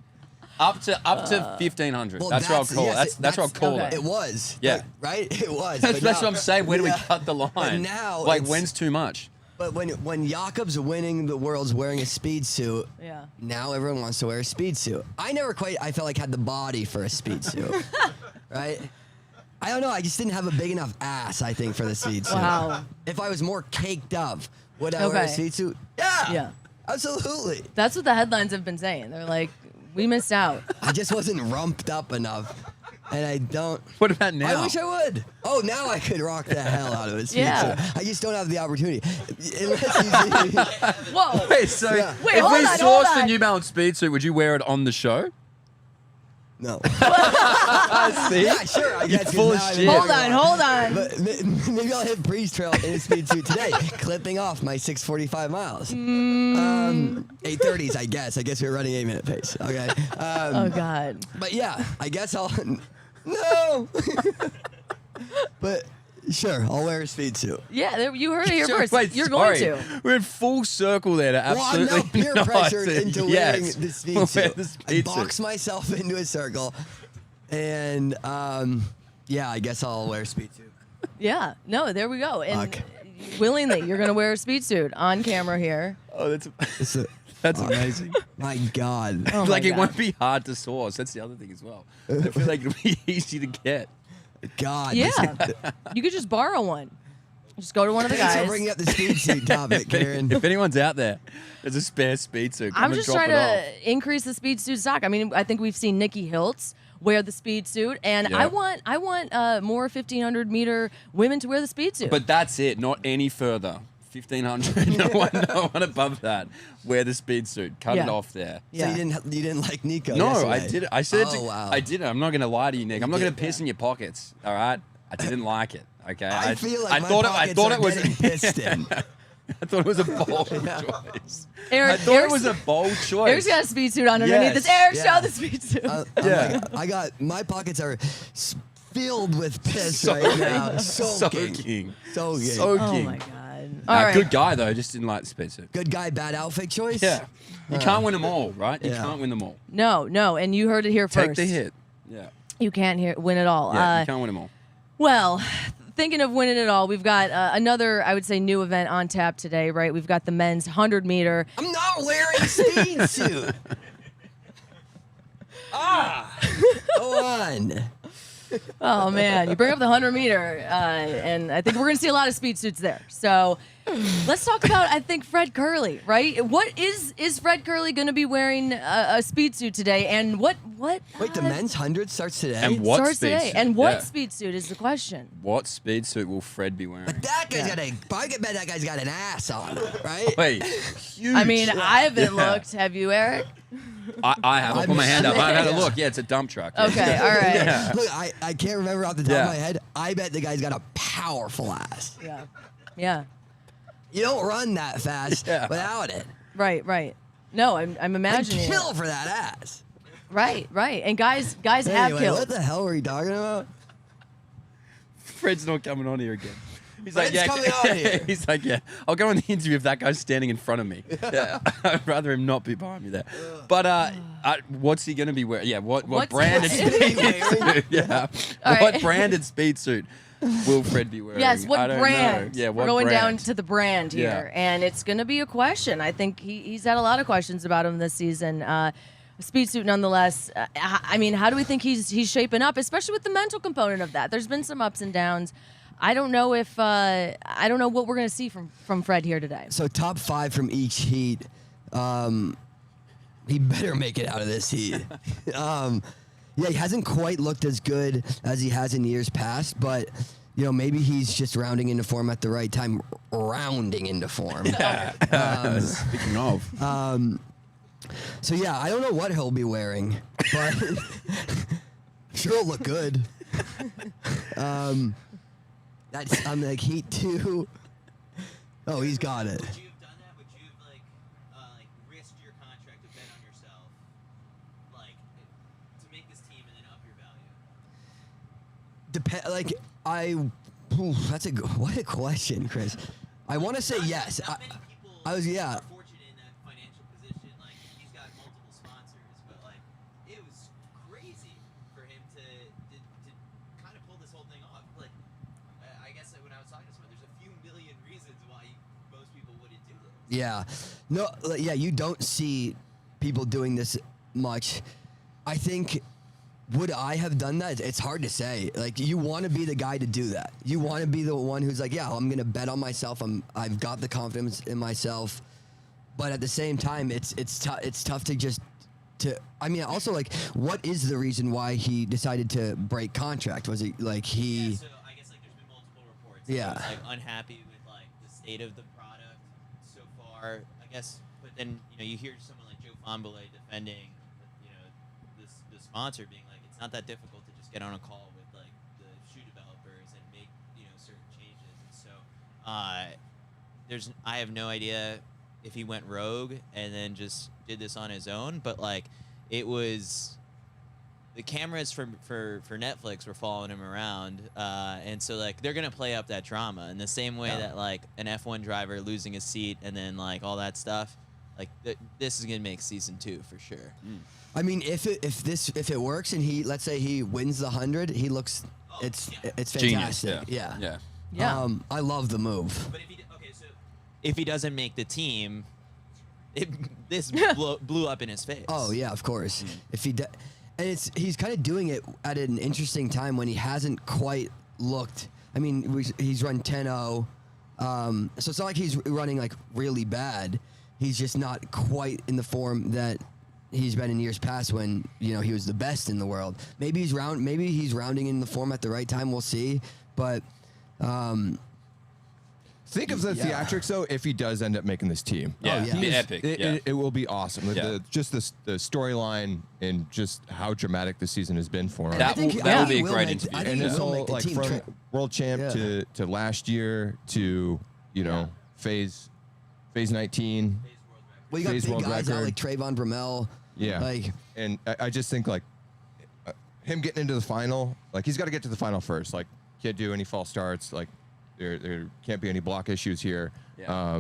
Up to 1,500. Well, that's what I'll call it. That's what I'll call okay. it. It was. Yeah. Right? It was. That's what I'm saying. Where do we cut the line? But now like, when's too much? But when Jakob's winning the world's wearing a speed suit, now everyone wants to wear a speed suit. I felt like had the body for a speed suit. Right? I don't know. I just didn't have a big enough ass, I think, for the speed suit. Wow. If I was more caked up, would I wear a speed suit? Yeah. Absolutely. That's what the headlines have been saying. They're like, we missed out. I just wasn't rumped up enough. And I don't. What about now? I wish I would. Oh, now I could rock the hell out of a speed suit. I just don't have the opportunity. Whoa. Wait, so if we sourced a New Balance speed suit, would you wear it on the show? No. See? Yeah, sure. I guess. Full of shit. Hold on. But maybe I'll hit Breeze Trail in a speed suit today, clipping off my 6:45 miles. 8:30s, I guess. I guess we're running 8-minute pace. Okay. Oh God. But yeah, I guess I'll. No. But sure, I'll wear a speed suit. Yeah, you heard it here first. Wait, You're going to. We're in full circle there to absolutely. Well, I'm now peer pressured into wearing the speed suit. I suit. box myself into a circle, and yeah, I guess I'll wear a speed suit. Yeah. No, there we go. And willingly, you're going to wear a speed suit on camera here. Oh, that's amazing. My God. Oh Like, my it God. won't be hard to source. That's the other thing as well. I feel like it'll be easy to get. God. Yeah. You could just borrow one. Just go to one of the Thanks for guys. bringing up the speed suit topic, Karen. If anyone's out there, there's a spare speed suit. Come I'm and just drop trying it off. to increase the speed suit stock. I mean, I think we've seen Nikki Hiltz wear the speed suit, and Yeah. I want more 1,500 meter women to wear the speed suit. But that's it, not any further. 1,500, no one above that. Wear the speed suit. Cut it off there. So you didn't like Nico? No, yesterday. I did it. I said Oh, wow. I did it. I'm not going to lie to you, Nick. I'm not did, going to piss in your pockets. All right. I didn't like it. Okay. I feel like I my thought pockets it are was. getting pissed in. I thought it was a bold choice. Eric, I thought it was a bold choice. Eric's got a speed suit on underneath this. Eric, show the speed suit. Yeah. I got my pockets are filled with piss right now. Soaking. Oh Soaking. my God. All right. Good guy though. Just didn't like the speed suit. Good guy, bad outfit choice. Yeah. You can't win them all, right? You can't win them all. No, and you heard it here first. Take the hit. Yeah. You can't win it all. Yeah. You can't win them all. Well, thinking of winning it all, we've got another, I would say, new event on tap today, right? We've got the men's 100 meter. I'm not wearing a speed suit. Go on. Oh man, you bring up the 100 meter, and I think we're going to see a lot of speed suits there. So let's talk about, I think, Fred Kerley, right? What is Fred Kerley going to be wearing a speed suit today? And what? Wait, the men's 100 starts today. And what starts speed today? suit? And what Yeah. speed suit is the question? What speed suit will Fred be wearing? But that guy's got I bet that guy's got an ass on, right? Wait, huge. I mean, I haven't looked. Have you, Eric? I have. I'll put my hand up. I've had a look. Yeah, it's a dump truck. Okay, all right. Yeah. Look, I can't remember off the top of my head. I bet the guy's got a powerful ass. Yeah. You don't run that fast without it. Right. No, I'm I'd imagining. kill for that ass. Right. And guys have Anyway, killed. what the hell were we talking about? Fred's not coming on here again. He's Fred's coming out here. He's like, yeah, I'll go on the interview if that guy's standing in front of me. Yeah. I'd rather him not be behind me there. But what's he going to be wearing? Yeah, what branded speed suit? Yeah. All What right. branded speed suit will Fred be wearing? Yes, what I don't brand? know. Yeah, what We're going brand? down to the brand here, and it's going to be a question. I think he's had a lot of questions about him this season. Speed suit, nonetheless. I mean, how do we think he's shaping up, especially with the mental component of that? There's been some ups and downs. I don't know if I don't know what we're going to see from Fred here today. So top 5 from each heat. He better make it out of this heat. Yeah, he hasn't quite looked as good as he has in years past, but maybe he's just rounding into form at the right time. Rounding into form. Speaking of. So yeah, I don't know what he'll be wearing, but sure it'll look good. I'm like heat 2. Oh, he's got it. Would you have done that? Would you have like risked your contract to bet on yourself, like to make this team and then up your value? What a question, Chris. I want to say yes. Not many people I was are fortunate in that financial position. Like he's got multiple sponsors, but like it was crazy for him to kind of pull this whole thing off. Like I guess when I was talking to someone, there's a few million reasons why most people wouldn't do this. Yeah. No, yeah, you don't see people doing this much. I think, would I have done that? It's hard to say. Like, you want to be the guy to do that. You want to be the one who's like, yeah, I'm going to bet on myself. I've got the confidence in myself. But at the same time, it's tough to just I mean, also, like, what is the reason why he decided to break contract? Was it like he... Yeah, so I guess like there's been multiple reports. Yeah. He was, like unhappy with like the state of the product so far. I guess, but then you hear someone like Joe Fonbele defending, the sponsor being like, it's not that difficult to just get on a call with like the shoe developers and make certain changes. And so I have no idea if he went rogue and then just did this on his own, but like it was. The cameras for Netflix were following him around, and so like they're gonna play up that drama in the same way that like an F1 driver losing his seat and then like all that stuff. Like this is gonna make season 2 for sure. I mean, if it works and let's say he wins the 100, he looks it's Genius. fantastic. Yeah. I love the move. But if he doesn't make the team, this blew up in his face. Oh yeah, of course. If he and he's kind of doing it at an interesting time when he hasn't quite looked. I mean, he's run 10-0, so it's not like he's running like really bad. He's just not quite in the form that he's been in years past when he was the best in the world. Maybe he's rounding in the form at the right time. We'll see, but. Think of the theatrics, though, if he does end up making this team. Yeah, yeah. Be epic. It will be awesome. Yeah. Just the storyline and just how dramatic the season has been for him. That will be a great interview. I think And he this will whole, make the like, team. from world champ to last year to, phase 19. Well, you got phase big world guys out record. like Trayvon Bromell. Yeah. Like, And I just think, like, him getting into the final, like, he's got to get to the final first. Like, can't do any false starts. Like, there can't be any block issues here. Yeah. I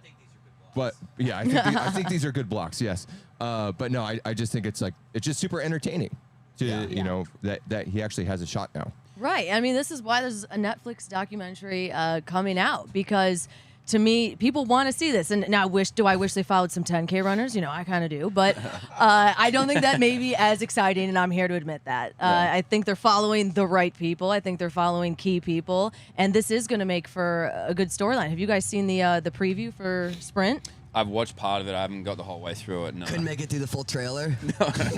think these are good blocks. But yeah, I think these are good blocks. Yes, but no, I just think it's just super entertaining to that he actually has a shot now. Right. I mean, this is why there's a Netflix documentary coming out, because to me, people want to see this. And now, do I wish they followed some 10K runners? I kind of do. But I don't think that may be as exciting, and I'm here to admit that. I think they're following the right people. I think they're following key people. And this is going to make for a good storyline. Have you guys seen the preview for Sprint? I've watched part of it. I haven't got the whole way through it. No. couldn't make it through the full trailer.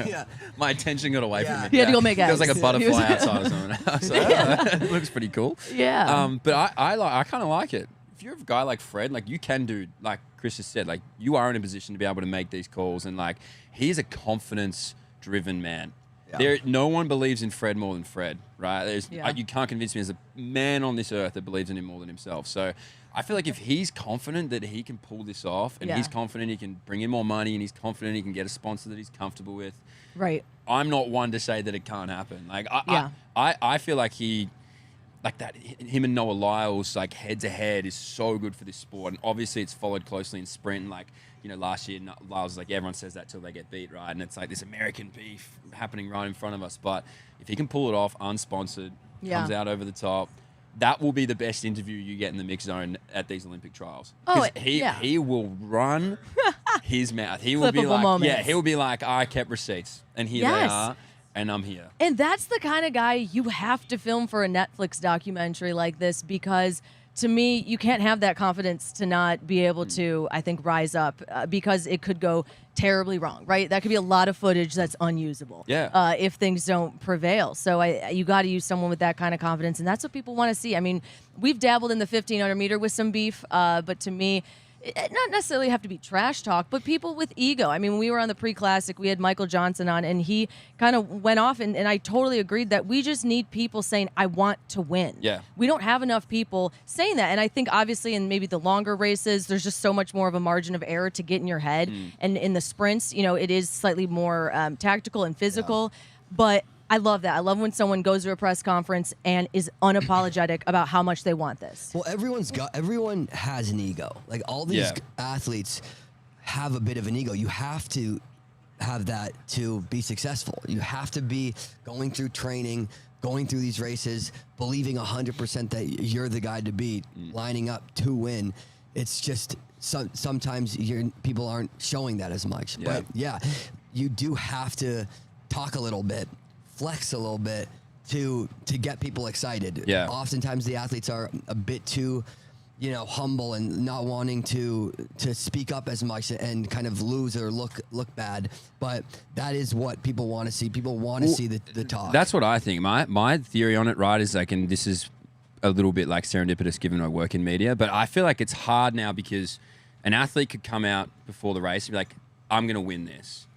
Yeah. My attention got away Yeah. from me. He had to go make There was eggs. like a butterfly He was- outside or something. I was like, oh, it looks pretty cool. Yeah. But I kind of like it. If you're a guy like Fred, like you can do, like Chris has said, like you are in a position to be able to make these calls, and like he's a confidence-driven man. Yeah. No one believes in Fred more than Fred, right? Yeah. You can't convince me there's a man on this earth that believes in him more than himself. So I feel like if he's confident that he can pull this off, and he's confident he can bring in more money, and he's confident he can get a sponsor that he's comfortable with, Right. I'm not one to say that it can't happen. Like Yeah. I feel like like that, him and Noah Lyles, like head to head, is so good for this sport. And obviously, it's followed closely in sprint. And like, you know, last year, Lyles was like, everyone says that till they get beat, right? And it's like this American beef happening right in front of us. But if he can pull it off, unsponsored, comes out over the top, that will be the best interview you get in the mix zone at these Olympic trials. Oh, he will run his mouth. He will be Clippable like, moments. he will be like, I kept receipts, and here they are. And I'm here. And that's the kind of guy you have to film for a Netflix documentary like this, because to me, you can't have that confidence to not be able to, I think, rise up because it could go terribly wrong, right? That could be a lot of footage that's unusable if things don't prevail. So you got to use someone with that kind of confidence, and that's what people want to see. I mean, we've dabbled in the 1,500 meter with some beef, but to me, it not necessarily have to be trash talk, but people with ego. I mean, when we were on the pre-classic, we had Michael Johnson on, and he kind of went off, and I totally agreed that we just need people saying, I want to win. Yeah. We don't have enough people saying that. And I think, obviously, in maybe the longer races, there's just so much more of a margin of error to get in your head. And in the sprints, you know, it is slightly more tactical and physical. But I love that. I love when someone goes to a press conference and is unapologetic about how much they want this. Well, everyone has an ego. Like all these athletes have a bit of an ego. You have to have that to be successful. You have to be going through training, going through these races, believing 100% that you're the guy to beat, lining up to win. It's just sometimes people aren't showing that as much. Yeah. But yeah, you do have to talk a little bit, flex a little bit to get people excited. Yeah. Oftentimes the athletes are a bit too, you know, humble and not wanting to speak up as much and kind of lose or look bad. But that is what people want to see. People want to see the talk. That's what I think. My theory on it, right, is like, and this is a little bit like serendipitous given I work in media, but I feel like it's hard now because an athlete could come out before the race and be like, I'm going to win this.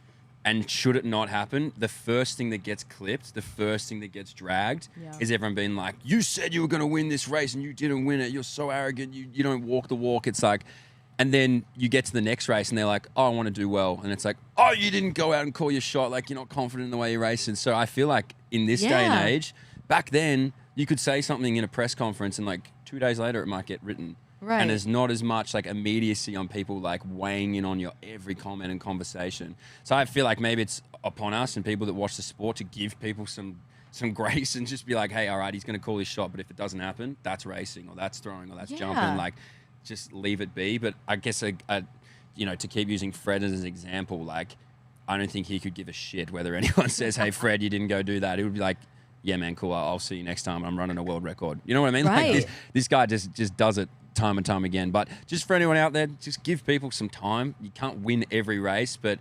And should it not happen, the first thing that gets clipped, the first thing that gets dragged is everyone being like, you said you were going to win this race and you didn't win it. You're so arrogant. You don't walk the walk. It's like, and then you get to the next race and they're like, oh, I want to do well. And it's like, oh, you didn't go out and call your shot. Like, you're not confident in the way you're racing. So I feel like in this day and age, back then, you could say something in a press conference and like 2 days later, it might get written. Right. And there's not as much like immediacy on people like weighing in on your every comment and conversation. So I feel like maybe it's upon us and people that watch the sport to give people some grace and just be like, hey, all right, he's going to call his shot, but if it doesn't happen, that's racing or that's throwing or that's jumping. Like, just leave it be. But I guess, you know, to keep using Fred as an example, like, I don't think he could give a shit whether anyone says, hey, Fred, you didn't go do that. It would be like, yeah, man, cool. I'll see you next time. I'm running a world record. You know what I mean? Right. Like this guy just does it time and time again. But just for anyone out there, just give people some time. You can't win every race, but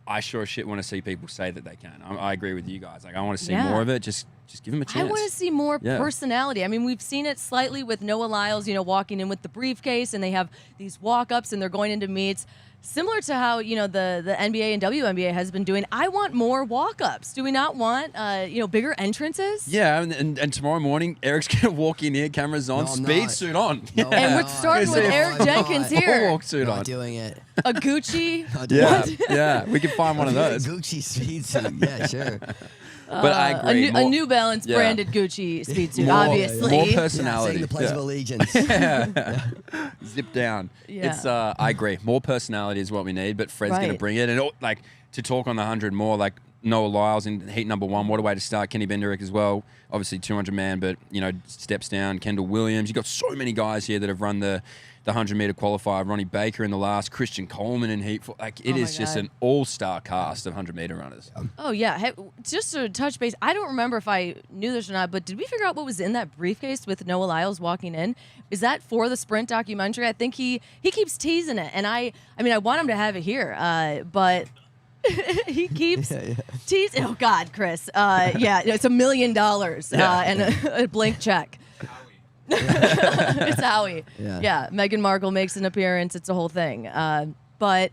I sure as shit want to see people say that they can. I agree with you guys. Like, I want to see more of it. Just give them a chance. I want to see more personality. I mean, we've seen it slightly with Noah Lyles, you know, walking in with the briefcase, and they have these walk-ups, and they're going into meets. Similar to how, you know, the NBA and WNBA has been doing. I want more walk-ups. Do we not want, you know, bigger entrances? Yeah, and tomorrow morning, Eric's going to walk in here, cameras on, speed suit on. No, And we're starting with Eric Jenkins here. Walk suit Not on. doing it. A Gucci. Yeah, we can find one of those. Gucci speed suit. Yeah, sure. But I agree. A New Balance branded Gucci speed suit, obviously. More Yeah, personality. saying the Pledge of Allegiance. Zip down. Yeah. It's I agree. More personality is what we need, but Fred's going to Right. bring it. And like, to talk on the 100 more, like Noah Lyles in heat number 1, what a way to start. Kenny Benderick as well. Obviously 200 man, but, you know, steps down. Kendall Williams. You've got so many guys here that have run the 100-meter qualifier. Ronnie Baker in the last. Christian Coleman in heat 4. Like, it is just God. an all-star cast of 100-meter runners. Oh, yeah. Hey, just to touch base, I don't remember if I knew this or not, but did we figure out what was in that briefcase with Noah Lyles walking in? Is that for the sprint documentary? I think he keeps teasing it, and I mean, I want him to have it here, but he keeps teasing. Oh, God, Chris. Yeah, it's $1 million and a blank check. It's Howie. Yeah. Meghan Markle makes an appearance. It's a whole thing. But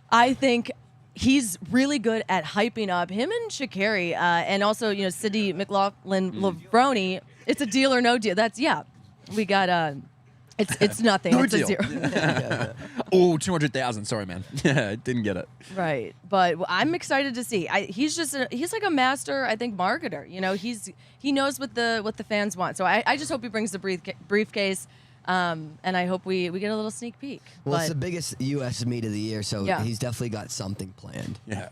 I think he's really good at hyping up him and Sha'Carri, and also, you know, Sydney McLaughlin-Lavroni. It's a deal or no deal. We got It's nothing. No it's deal. a zero. Oh, 200,000. Sorry, man. Yeah, didn't get it. Right, but I'm excited to see. He's like a master, I think, marketer. You know, he knows what the fans want. So I just hope he brings the briefcase, and I hope we get a little sneak peek. Well, but, it's the biggest U.S. meet of the year, so Yeah. he's definitely got something planned. Yeah.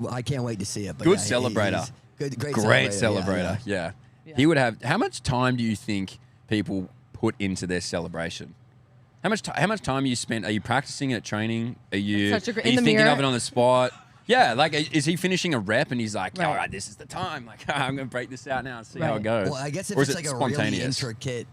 I can't wait to see it. But Good yeah, celebrator. he's good, great celebrator. Yeah. He would have. How much time do you think people put into their celebration? How much time you spent? Are you practicing it, training? Are you Such a great- are you in the thinking mirror? of it on the spot? Yeah, like is he finishing a rep and he's like, Right. all right, this is the time. Like I'm gonna break this out now and see how Right. it goes. Well, I guess if Or it's is like it a really spontaneous? intricate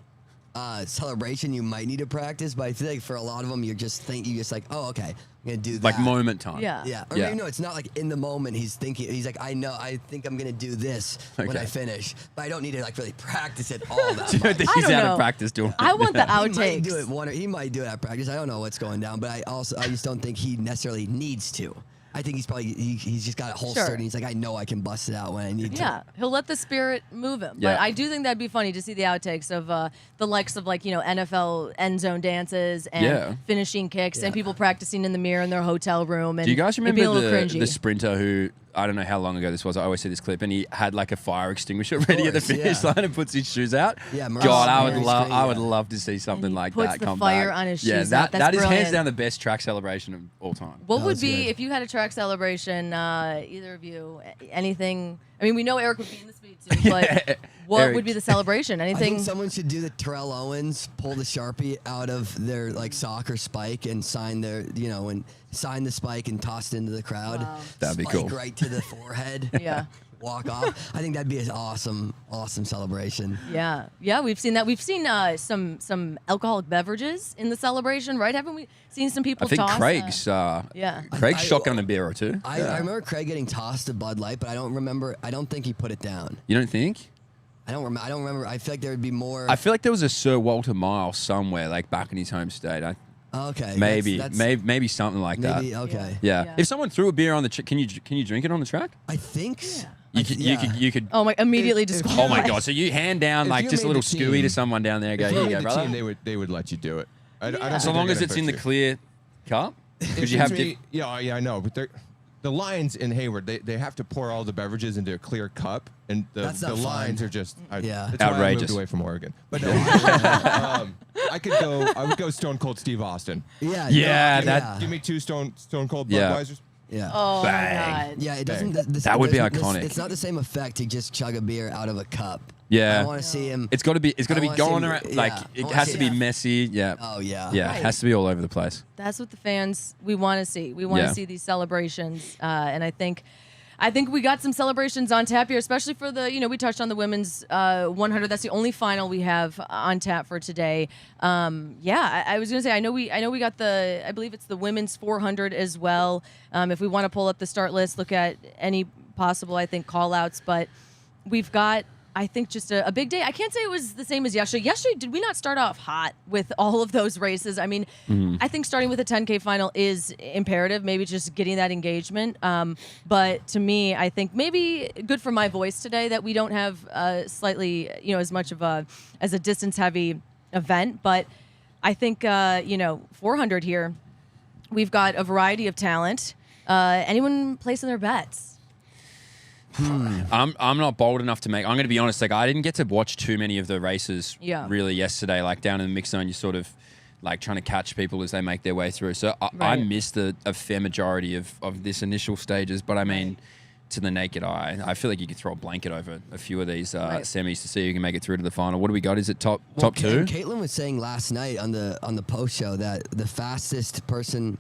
celebration, you might need to practice. But I feel like for a lot of them, you just like, oh, okay, I'm gonna do that. Like moment time. Yeah. Yeah. Or Yeah. maybe no, it's not like in the moment he's thinking. He's like, I think I'm gonna do this when Okay. I finish, but I don't need to like really practice it all that Do you much. think I he's don't out know. of practice doing it? I want the He might outtakes. do it he might do it at practice. I don't know what's going down, but I just don't think he necessarily needs to. I think he's probably he's just got it holstered Sure. and he's like, I know I can bust it out when I need to. Yeah, he'll let the spirit move him. Yeah. But I do think that'd be funny to see the outtakes of the likes of like, you know, NFL end zone dances and Yeah. finishing kicks and Yeah. people practicing in the mirror in their hotel room. And Do you guys it'd be a remember little cringy. the sprinter who, I don't know how long ago this was, I always see this clip, and he had like a fire extinguisher ready at the course, finish yeah. line and puts his shoes out? Yeah, God, I would Murray's love great, I would yeah. love to see something he like puts that the come fire back. on his Yeah, shoes that, out. That's that is hands brilliant. down the best track celebration of all time. What That would was be, good. if you had a track celebration, either of you, anything? I mean, we know Eric would be in the speed suit, but what Eric. would be the celebration? I Anything? think someone should do the Terrell Owens, pull the Sharpie out of their like soccer spike and sign the spike and toss it into the crowd. Wow. That'd be Spike cool. right to the forehead. Yeah. Walk off. I think that'd be an awesome celebration. Yeah, we've seen that. We've seen some alcoholic beverages in the celebration, right? Haven't we seen some people I think toss? Craig's yeah. Craig's I- shotgun a beer or two. I remember Craig getting tossed a Bud Light, but I don't think he put it down. You don't think? I don't remember. I feel like there would be more. I feel like there was a Sir Walter Miles somewhere, like back in his home state. Okay. Maybe that's- maybe something like maybe that. okay. Yeah. Yeah. If someone threw a beer on the can you drink it on the track? I think. You could. Oh my! Immediately If- disqualified. Oh my god! So you hand down If like you just a made little the skewy team- to someone down there. Go If you here, you made go, the brother. team, they would let you do it. I don't Yeah. So think long they're as gonna it's in fix the you. clear cup, because you It have seems to me- yeah, I know, but the lines in Hayward, they have to pour all the beverages into a clear cup, and That's the not fun. lines are just Yeah. That's why I Outrageous. moved away from Oregon. But no, I would go Stone Cold Steve Austin. Yeah. Yeah, no, that- Give me two Stone Cold Yeah. Budweisers. Yeah. Oh Bang. my god! Yeah, it doesn't. Bang. This, That would be it doesn't- iconic. It's not the same effect to just chug a beer out of a cup. Yeah. I want to see him. It's got to be. It's got to I be wanna see going him- around. yeah, Like I it wanna has see to be him. messy. Yeah. Oh yeah. Yeah. Right. It has to be all over the place. That's what the fans we want to see. We want to Yeah. see these celebrations, and I think we got some celebrations on tap here, especially for the, we touched on the women's 100. That's the only final we have on tap for today. I was gonna say I know we got I believe it's the women's 400 as well. If we want to pull up the start list, look at any possible call outs, but we've got. I think just a big day. I can't say it was the same as yesterday. Yesterday, did we not start off hot with all of those races? I mean, I think starting with a 10K final is imperative, maybe just getting that engagement. But to me, I think maybe good for my voice today that we don't have slightly, as much of as a distance-heavy event. But I think, 400 here, we've got a variety of talent. Anyone placing their bets? I'm not bold enough to make. I'm going to be honest. Like I didn't get to watch too many of the races really yesterday. Like down in the mix zone, you're sort of like trying to catch people as they make their way through. So I Right. missed a fair majority of this initial stages. But I mean, to the naked eye, I feel like you could throw a blanket over a few of these semis to see who can make it through to the final. What do we got? Is it top two? Caitlin was saying last night on the post show that the fastest person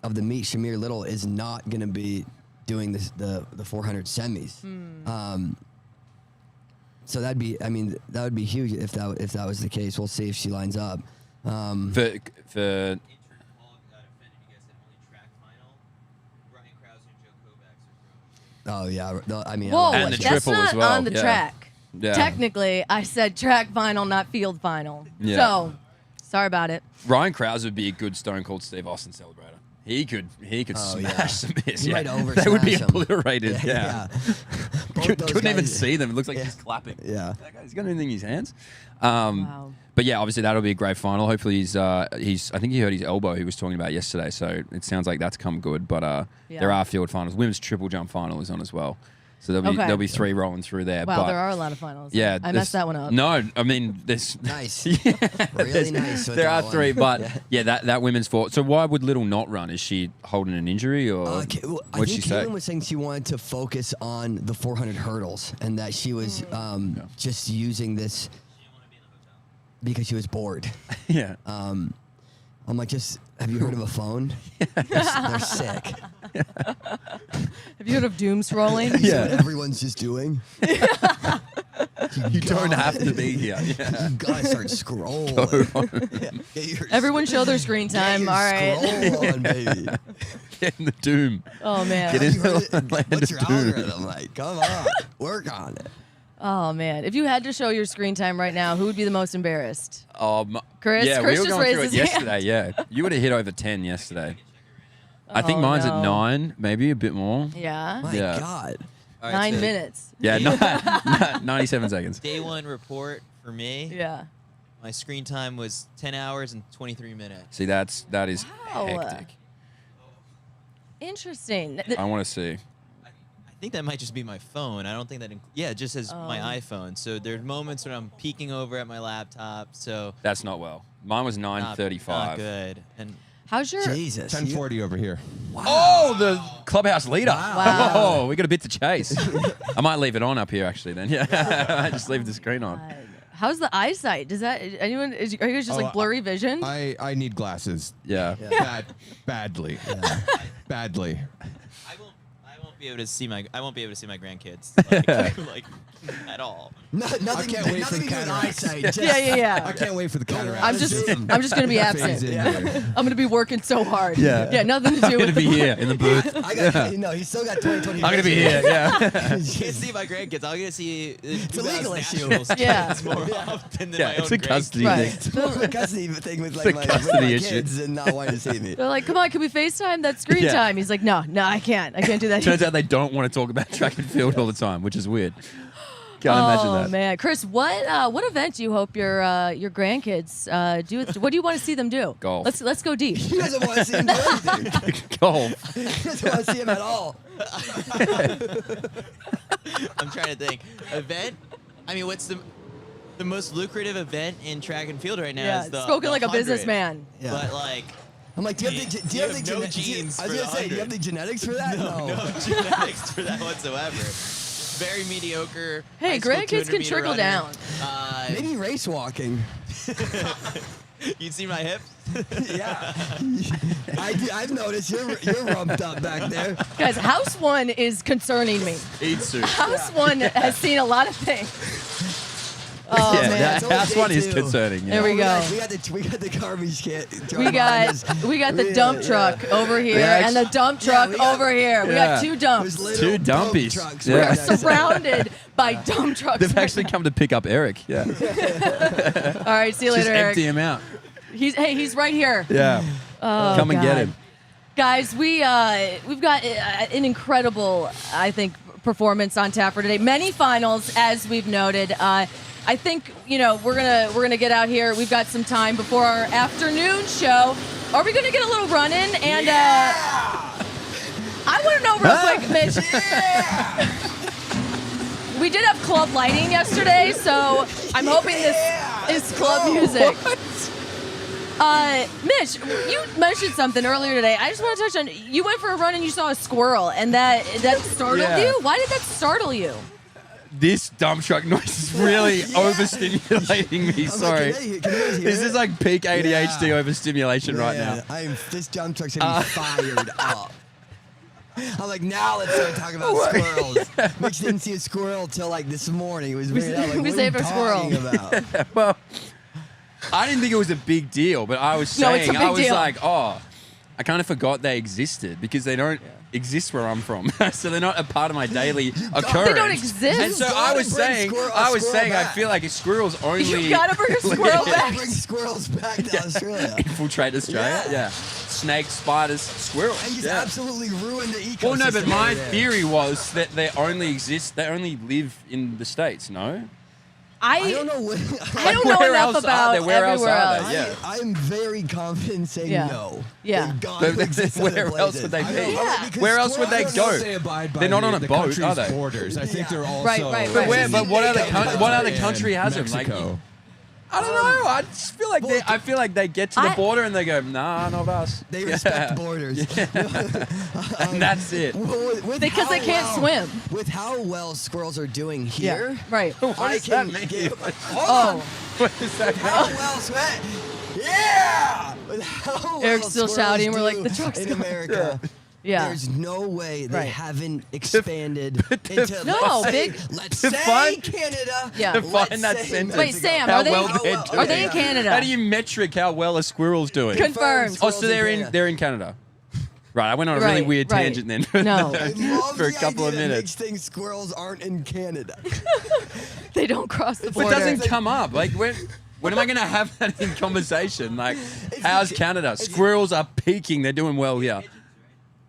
of the meet, Shamir Little, is not going to be doing the 400 semis. So that would be huge if that was the case. We'll see if she lines up. For Oh yeah, I mean, Whoa, And the that's triple not as well, on the yeah. track. Yeah. Technically, I said track final, not field final. Yeah. So, sorry about it. Ryan Krause would be a good Stone Cold Steve Austin celebrator. He could Oh, smash yeah. some miss. He Yeah. might over They would be smash 'em. obliterated. Yeah. both those Couldn't even guys- see them. It looks like he's clapping. Yeah. That guy's got anything in his hands. Wow. But yeah, obviously that'll be a great final. Hopefully he's I think he hurt his elbow he was talking about yesterday, so it sounds like that's come good. But there are field finals. Women's triple jump final is on as well. So there'll be 3 rolling through there. Wow, but there are a lot of finals. yeah, I messed that one up. No, I mean there's Nice. yeah, Really nice with There that are 3, one. but yeah, that women's fought. So why would Little not run? Is she holding an injury or I what'd she think say? Caitlin was saying she wanted to focus on the 400 hurdles and that she was just using this because she was bored. Yeah. I'm like, have you heard of a phone? They're sick. Have you heard of doom scrolling? Is that what everyone's just doing? You don't have to be here. Yeah. You gotta start scrolling. Get your Everyone show their screen get time. your All right. Scroll on, baby. Get in the doom. Oh man. Get Have in you heard the it? land What's of your doom. algorithm like? Come on, work on it. Oh man. If you had to show your screen time right now, who would be the most embarrassed? Chris? Yeah, Chris we were just going through raised it his yesterday. Yeah, you would have hit over 10 yesterday. I think Oh, mine's no. at 9, maybe a bit more. Yeah. My Yeah. God. All right, 9 so minutes. Yeah, 97 seconds. Day 1 report for me. Yeah. My screen time was 10 hours and 23 minutes. See, that is Wow. hectic. Interesting. I want to see. I think that might just be my phone. I don't think that. Yeah, it just says my iPhone. So there's moments when I'm peeking over at my laptop. So That's not well. Mine was not 9:35. Not good. And How's your Jesus. 1040 over here. Oh, the clubhouse leader. Wow. Oh, we got a bit to chase. I might leave it on up here, actually, then. Yeah, I might just leave the screen on. How's the eyesight? Does that are you guys just like blurry vision? I need glasses. Yeah. Badly. Badly. I won't be able to see my grandkids like at all. Nothing, can't wait for the nothing to do with cataracts. eyesight. Just, yeah. I can't wait for the cataract. I'm just gonna be absent. Phase in here. I'm gonna be working so hard. Yeah. Yeah, nothing to do I'm going with to be here in the booth. I got, he's still got 2020. I'm going to be here, yeah. Can't see my grandkids. I'm gonna see It's a legal issue. nationals Yeah. more often than Yeah, my it's own a custody Right. thing. It's more of a custody thing with like It's a my custody issue. kids and not wanting to see me. They're like, come on, can we FaceTime? That's screen Yeah. time. He's like, no, I can't. I can't do that. Turns out they don't want to talk about track and field all the time, which is weird. Can't imagine that. Oh man, Chris, what event do you hope your grandkids do? What do you want to see them do? Golf. Let's go deep. He doesn't want to see him do anything. Golf. He doesn't want to see him at all. I'm trying to think. Event? I mean, what's the most lucrative event in track and field right now? Yeah, is the spoken the like a 100. businessman. Yeah. But like, I'm like, do you have the, do you have the no gene- genes I was for gonna the say, do you have 100. the genetics for that? no genetics for that whatsoever. Very mediocre. Hey, high school grandkids 200 can meter trickle runner. down. Maybe race walking. You'd see my hip? Yeah. I've noticed you're rumped up back there. Guys, House One is concerning me. Eat soup. House One has seen a lot of things. Oh Yeah, man. that it's only house day one is 2. concerning. Yeah. There we go. We got the garbage can. We got the dump truck over here Yeah, and the dump truck we got- over here. We Yeah. got 2 dumps. Two dumpies. Trucks Yeah. right We're next to- surrounded by dump trucks. They've actually come to pick up Eric. Yeah. All right, see you Just later, Eric. empty him out. He's right here. Yeah. Oh, Come and get God. him. Guys, we've got an incredible, I think, performance on tap for today. Many finals, as we've noted. I think we're gonna get out here. We've got some time before our afternoon show. Are we gonna get a little run in? And I want to know real quick, Mitch. We did have club lighting yesterday, so I'm hoping this is club music. Mitch, you mentioned something earlier today. I just want to touch on. You went for a run and you saw a squirrel, and that startled Yeah. you. Why did that startle you? This dump truck noise is really overstimulating me. Sorry. Can you guys hear This it? is like peak ADHD Yeah. overstimulation right now. This dump truck's gonna be fired up. I'm like, now let's start talking about squirrels. Mitch didn't see a squirrel till like this morning. It was bringing it up. Like, we what are saved you our squirrel. talking about? Well, I didn't think it was a big deal, but I was No, it's a saying, big I was deal. like, I kind of forgot they existed because they don't exist where I'm from. So they're not a part of my daily occurrence. They don't exist. And so Gotta I was bring saying, a I squirrel I back. feel like a squirrel's only You gotta bring a squirrel Gotta back. bring squirrels back to Australia. infiltrate Australia. Yeah. snakes, spiders, squirrels. And just Yeah. absolutely ruined the ecosystem. Well, no, but my over there. theory was that they only live in the States, no? I don't know. I don't know where else else are about they? Where else everywhere are else. they? Yeah. I'm very confident saying Yeah. no. Yeah. They've gone But to exist where other else places. would they I be? don't know, Yeah. because Where else would they squirrels- go? They abide by They're not on a the boat, country's are they? borders. I think Yeah. they're also. Right, right, But right. where? But what other Canada what other and country has them? Like, Mexico. I don't know. I just feel like I feel like they get to the I- border and they go, nah, not us. They Yeah. respect borders. And that's it. With Because they how can't swim. With how well squirrels are doing here, Right. What I does that can mean? give- Oh, What is that? How well sweat? Yeah! With how Eric's well still squirrels shouting, we're like, do the truck's in going. America. yeah. There's no way they Right. haven't expanded into No, let's say, big- let's to say find- Canada. Yeah. To let's find that say sentence. Wait, Mexico. Sam, How are they well they're well- doing. are they in Canada? How do you metric how well a squirrel's doing? Confirmed. Oh, so they're in Canada. they're in Canada. Right, I went on a really Right, weird right. tangent then. No. I love for a the couple of idea that minutes. Mitch thinks squirrels aren't in Canada. They don't cross the But border. it doesn't come up. Like when am I going to have that in conversation? Like, how's Canada? Squirrels are peaking. They're doing well here.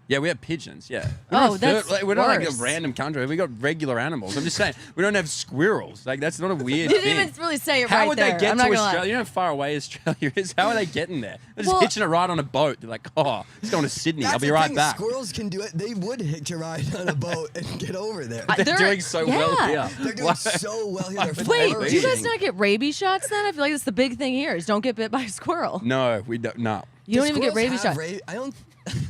Yeah, we have pigeons. Yeah. We're Oh, not that's we're not like a worse. random country. We got regular animals. I'm just saying we don't have squirrels. Like that's not a weird You thing. didn't even really say it How right would there. they get I'm to not gonna Australia? lie. You know how far away Australia is? How are they getting there? They're just Well- hitching a ride on a boat. They're like, oh, it's going to Sydney. I'll That's be the right thing, back. Squirrels can do it. They would hitch a ride on a boat and get over there. They're doing so well yeah. here. They're doing Why- so well here. They're Wait, flourishing. do you guys not get rabies shots then? I feel like that's the big thing here is don't get bit by a squirrel. No, we don't. No. You don't Do even get squirrels rabies have shots. I don't.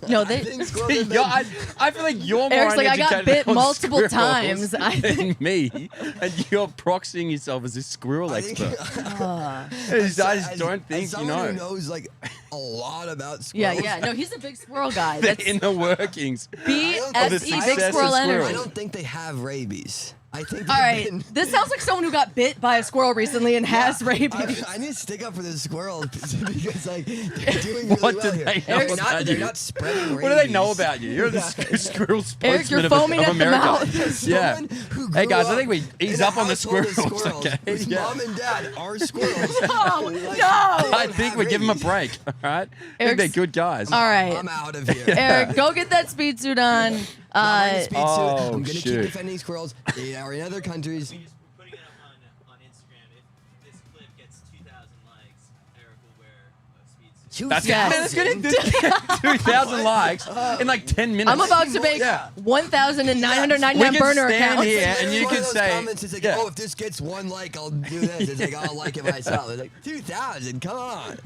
No, I they- think squirrels have Yo, been- I feel like you're more Eric's like, I got uneducated bit on multiple squirrels times. I than me, and you're proxying yourself as a squirrel I think- expert. Uh, I just as- don't as think you someone know. who knows like a lot about yeah, squirrels. yeah. No, he's a big squirrel guy. That's In the workings. BSE, the big success of squirrel squirrels. I energy. don't think they have rabies. I think. All they've right, been- this sounds like someone who got bit by a squirrel recently and has rabies. I need to stick up for the squirrels because like they're doing really What well do here. they know They're about not, they're you? not spreading rabies. What do they know about you? You're the squirrel spokesman Eric, you're of, foaming of at the America. mouth. Yeah. Someone who Hey grew guys, I up think we ease in a up on the household of squirrels. Okay. Whose Yeah. mom and dad are squirrels. No, Like, no. they I don't think have we give them a rabies. break. All right. I think Eric's- they're good guys. All right, I'm out of here. Eric, go get that speed suit on. I'm wearing a speed suit. Oh, I'm gonna keep shoot. defending squirrels. They are in other countries. We just putting it up on Instagram. If this clip gets 2,000 likes, Eric will wear a speed suit. That's Yes. man, that's gonna 2,000 likes in like 10 minutes. I'm about to make Yeah. 1,999 We can burner stand accounts. here and It's you one can of those say, comments, it's like, yeah. oh, if this gets 1 like, I'll do this. It's like, I'll like it myself. It's like 2,000. Come on.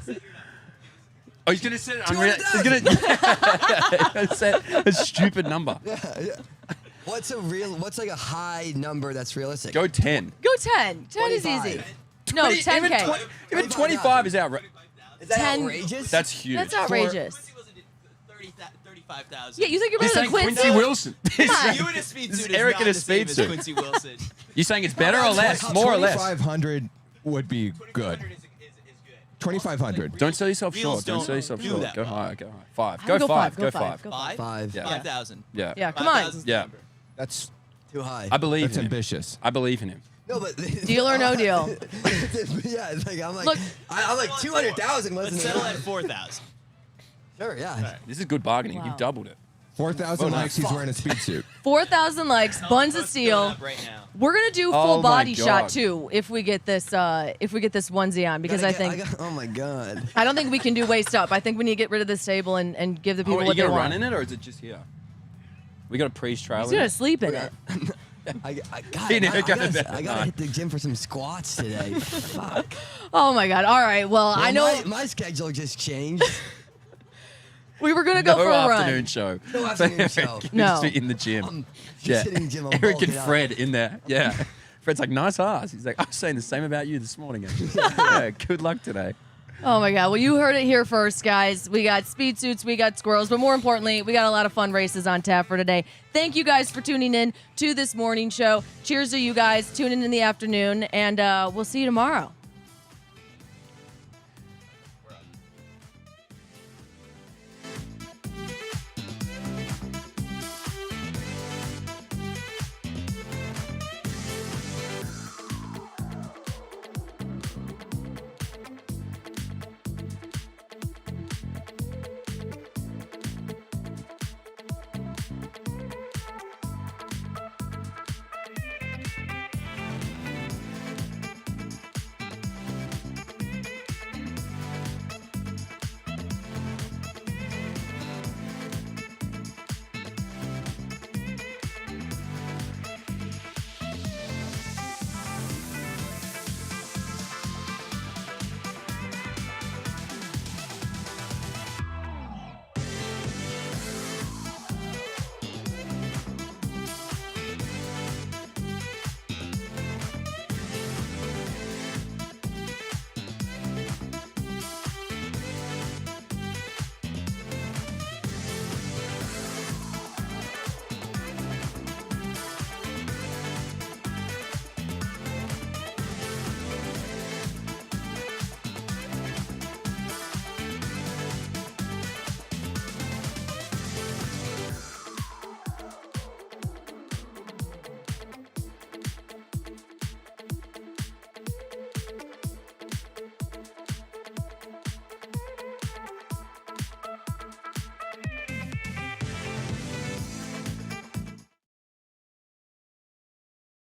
Oh, he's gonna set it unreal. He's gonna set a stupid number. What's like a high number that's realistic? Go 10. Go 10. 10 is 25. easy. No, 10K. Even 25 is outrageous. Is that 10 outrageous? That's huge. That's outrageous. Quincy wasn't it 35,000. Yeah, you think you're He's better than saying Quincy? Quincy Wilson. on. You in a speed This is suit is Eric not in a the same speed as suit. Quincy Wilson. You saying it's better or less? How More or less? 2,500 would be good. 2,500 is good. 2,500. Don't sell yourself Wheels short. Don't don't sell yourself do short. that Go well. higher. Go higher. 5. I Go would 5. Go Go 5. 5. Go Five? 5. Yeah. 5,000. Yeah. Yeah, come on. 5,000 's the Yeah. number. That's Too high. I believe that's in him. ambitious. I believe in him. No, but Deal or no deal? Yeah, it's like I'm like Look- I'm like 200,000. Let's Listen, settle at 4,000. Sure, yeah. This is good bargaining. Wow. You've doubled it. 4,000 Oh, likes, he's fuck. wearing a speed suit. 4,000 likes, buns of Let's go up steel. right now. We're gonna do Oh full my body shot God. too if we get this onesie on because I think oh my god. I don't think we can do waist up. I think we need to get rid of this table and give the Oh, people are you what they gonna want. run in it or is it just here? We got a Priest trailer. He's gonna sleep in it. God, He never got to bed I at gotta night. hit the gym for some squats today. Fuck. Oh my god. All right. Well, I know my schedule just changed. we were gonna go No for a afternoon run. show. No afternoon show. No. Just in the gym. I'm Yeah. just sitting in the gym. I'm Eric and bulking up. Fred in there. Yeah. Fred's like, nice ass. He's like, I was saying the same about you this morning. Yeah, good luck today. Oh my god. Well, you heard it here first, guys. We got speed suits, we got squirrels, but more importantly, we got a lot of fun races on tap for today. Thank you guys for tuning in to this morning show. Cheers to you guys. Tune in the afternoon, and we'll see you tomorrow.